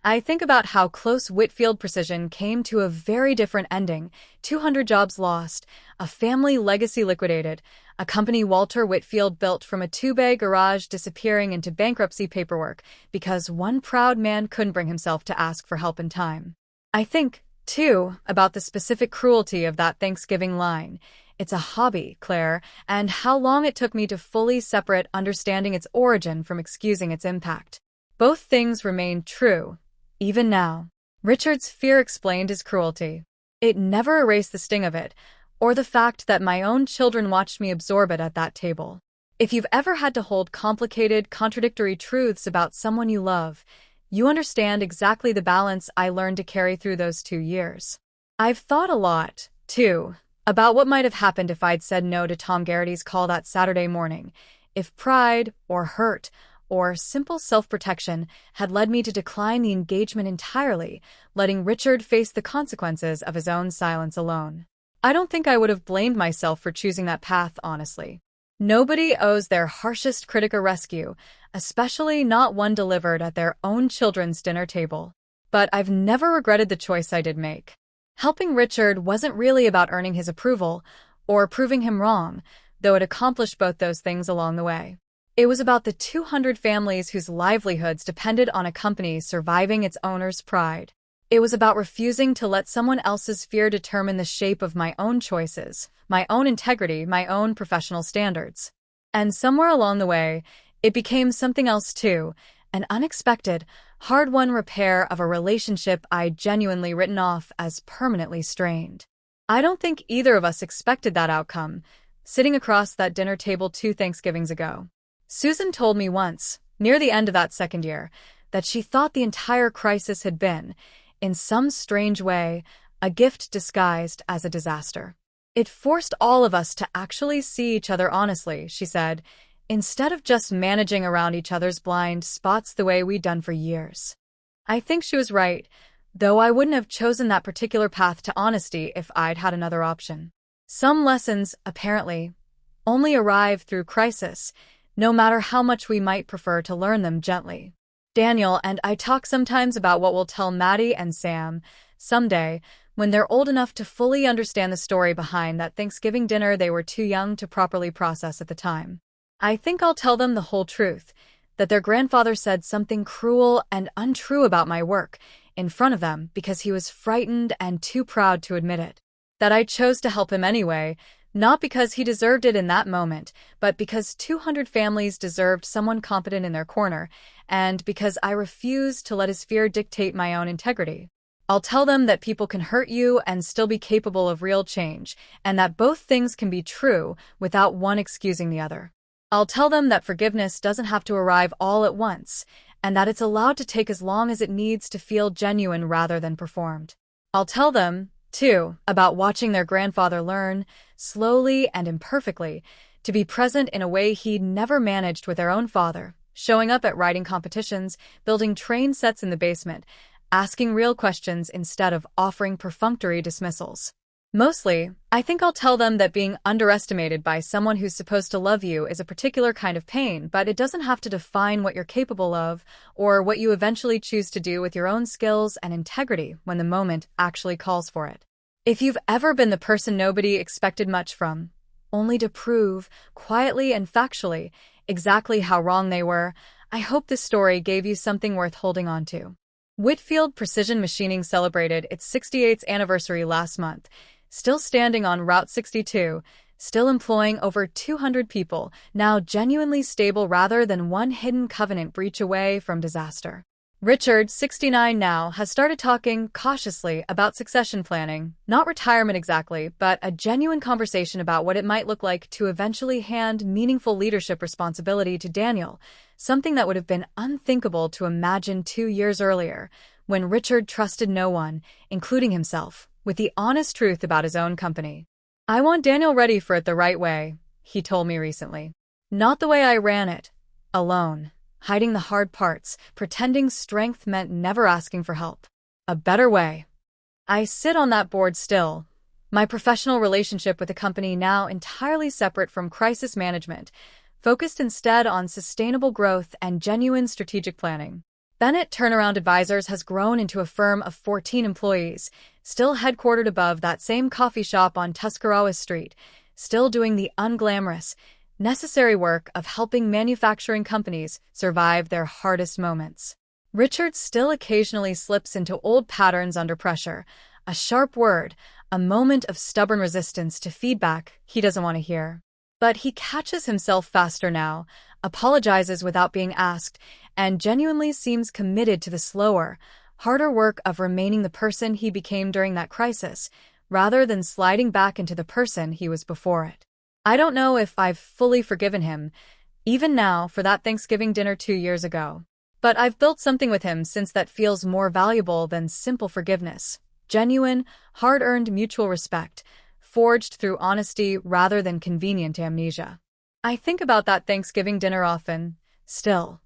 I think about how close Whitfield Precision came to a very different ending, 200 jobs lost, a family legacy liquidated, a company Walter Whitfield built from a 2-bay garage disappearing into bankruptcy paperwork because one proud man couldn't bring himself to ask for help in time. I think, too, about the specific cruelty of that Thanksgiving line. "It's a hobby, Claire," and how long it took me to fully separate understanding its origin from excusing its impact. Both things remain true, even now. Richard's fear explained his cruelty. It never erased the sting of it, or the fact that my own children watched me absorb it at that table. If you've ever had to hold complicated, contradictory truths about someone you love, you understand exactly the balance I learned to carry through those 2 years. I've thought a lot, too, about what might have happened if I'd said no to Tom Garrity's call that Saturday morning, if pride, or hurt, or simple self-protection had led me to decline the engagement entirely, letting Richard face the consequences of his own silence alone. I don't think I would have blamed myself for choosing that path, honestly. Nobody owes their harshest critic a rescue, especially not one delivered at their own children's dinner table. But I've never regretted the choice I did make. Helping Richard wasn't really about earning his approval or proving him wrong, though it accomplished both those things along the way. It was about the 200 families whose livelihoods depended on a company surviving its owner's pride. It was about refusing to let someone else's fear determine the shape of my own choices, my own integrity, my own professional standards. And somewhere along the way, it became something else too, an unexpected, hard-won repair of a relationship I'd genuinely written off as permanently strained. I don't think either of us expected that outcome, sitting across that dinner table 2 Thanksgivings ago. Susan told me once, near the end of that second year, that she thought the entire crisis had been, in some strange way, a gift disguised as a disaster. It forced all of us to actually see each other honestly, she said, instead of just managing around each other's blind spots the way we'd done for years. I think she was right, though I wouldn't have chosen that particular path to honesty if I'd had another option. Some lessons, apparently, only arrive through crisis, no matter how much we might prefer to learn them gently. Daniel and I talk sometimes about what we'll tell Maddie and Sam someday when they're old enough to fully understand the story behind that Thanksgiving dinner they were too young to properly process at the time. I think I'll tell them the whole truth, that their grandfather said something cruel and untrue about my work in front of them because he was frightened and too proud to admit it. That I chose to help him anyway, not because he deserved it in that moment, but because 200 families deserved someone competent in their corner, and because I refused to let his fear dictate my own integrity. I'll tell them that people can hurt you and still be capable of real change, and that both things can be true without one excusing the other. I'll tell them that forgiveness doesn't have to arrive all at once, and that it's allowed to take as long as it needs to feel genuine rather than performed. I'll tell them, too, about watching their grandfather learn, slowly and imperfectly, to be present in a way he'd never managed with their own father, showing up at writing competitions, building train sets in the basement, asking real questions instead of offering perfunctory dismissals. Mostly, I think I'll tell them that being underestimated by someone who's supposed to love you is a particular kind of pain, but it doesn't have to define what you're capable of or what you eventually choose to do with your own skills and integrity when the moment actually calls for it. If you've ever been the person nobody expected much from, only to prove, quietly and factually, exactly how wrong they were, I hope this story gave you something worth holding on to. Whitfield Precision Machining celebrated its 68th anniversary last month, still standing on Route 62, still employing over 200 people, now genuinely stable rather than one hidden covenant breach away from disaster. Richard, 69 now, has started talking cautiously about succession planning, not retirement exactly, but a genuine conversation about what it might look like to eventually hand meaningful leadership responsibility to Daniel, something that would have been unthinkable to imagine 2 years earlier, when Richard trusted no one, including himself, with the honest truth about his own company. "I want Daniel ready for it the right way," he told me recently. "Not the way I ran it, alone, hiding the hard parts, pretending strength meant never asking for help. A better way." I sit on that board still, my professional relationship with the company now entirely separate from crisis management, focused instead on sustainable growth and genuine strategic planning. Bennett Turnaround Advisors has grown into a firm of 14 employees, still headquartered above that same coffee shop on Tuscarawas Street, still doing the unglamorous, necessary work of helping manufacturing companies survive their hardest moments. Richard still occasionally slips into old patterns under pressure, a sharp word, a moment of stubborn resistance to feedback he doesn't want to hear. But he catches himself faster now, apologizes without being asked, and genuinely seems committed to the slower, harder work of remaining the person he became during that crisis, rather than sliding back into the person he was before it. I don't know if I've fully forgiven him, even now, for that Thanksgiving dinner 2 years ago. But I've built something with him since that feels more valuable than simple forgiveness. Genuine, hard-earned mutual respect, forged through honesty rather than convenient amnesia. I think about that Thanksgiving dinner often, still.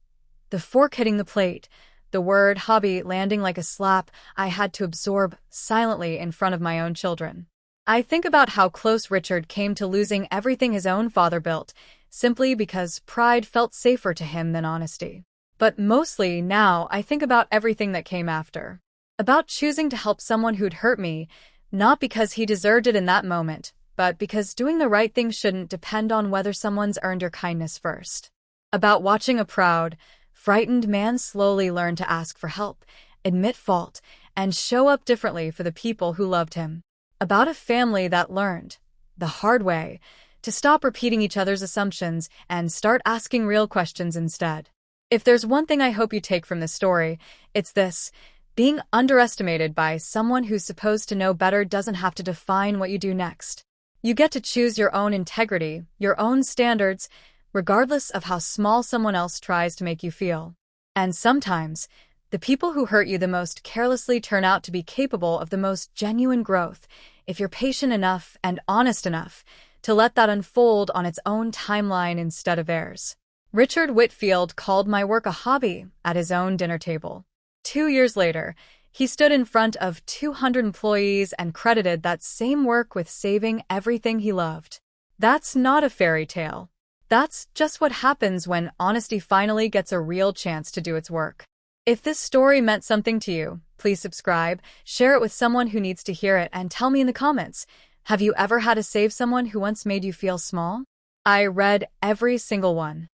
The fork hitting the plate, the word hobby landing like a slap I had to absorb silently in front of my own children. I think about how close Richard came to losing everything his own father built, simply because pride felt safer to him than honesty. But mostly now I think about everything that came after. About choosing to help someone who'd hurt me, not because he deserved it in that moment, but because doing the right thing shouldn't depend on whether someone's earned your kindness first. About watching a proud, frightened man slowly learn to ask for help, admit fault, and show up differently for the people who loved him. About a family that learned, the hard way, to stop repeating each other's assumptions and start asking real questions instead. If there's one thing I hope you take from this story, it's this: being underestimated by someone who's supposed to know better doesn't have to define what you do next. You get to choose your own integrity, your own standards, regardless of how small someone else tries to make you feel. And sometimes, the people who hurt you the most carelessly turn out to be capable of the most genuine growth, if you're patient enough and honest enough to let that unfold on its own timeline instead of theirs. Richard Whitfield called my work a hobby at his own dinner table. 2 years later, he stood in front of 200 employees and credited that same work with saving everything he loved. That's not a fairy tale. That's just what happens when honesty finally gets a real chance to do its work. If this story meant something to you, please subscribe, share it with someone who needs to hear it, and tell me in the comments, have you ever had to save someone who once made you feel small? I read every single one.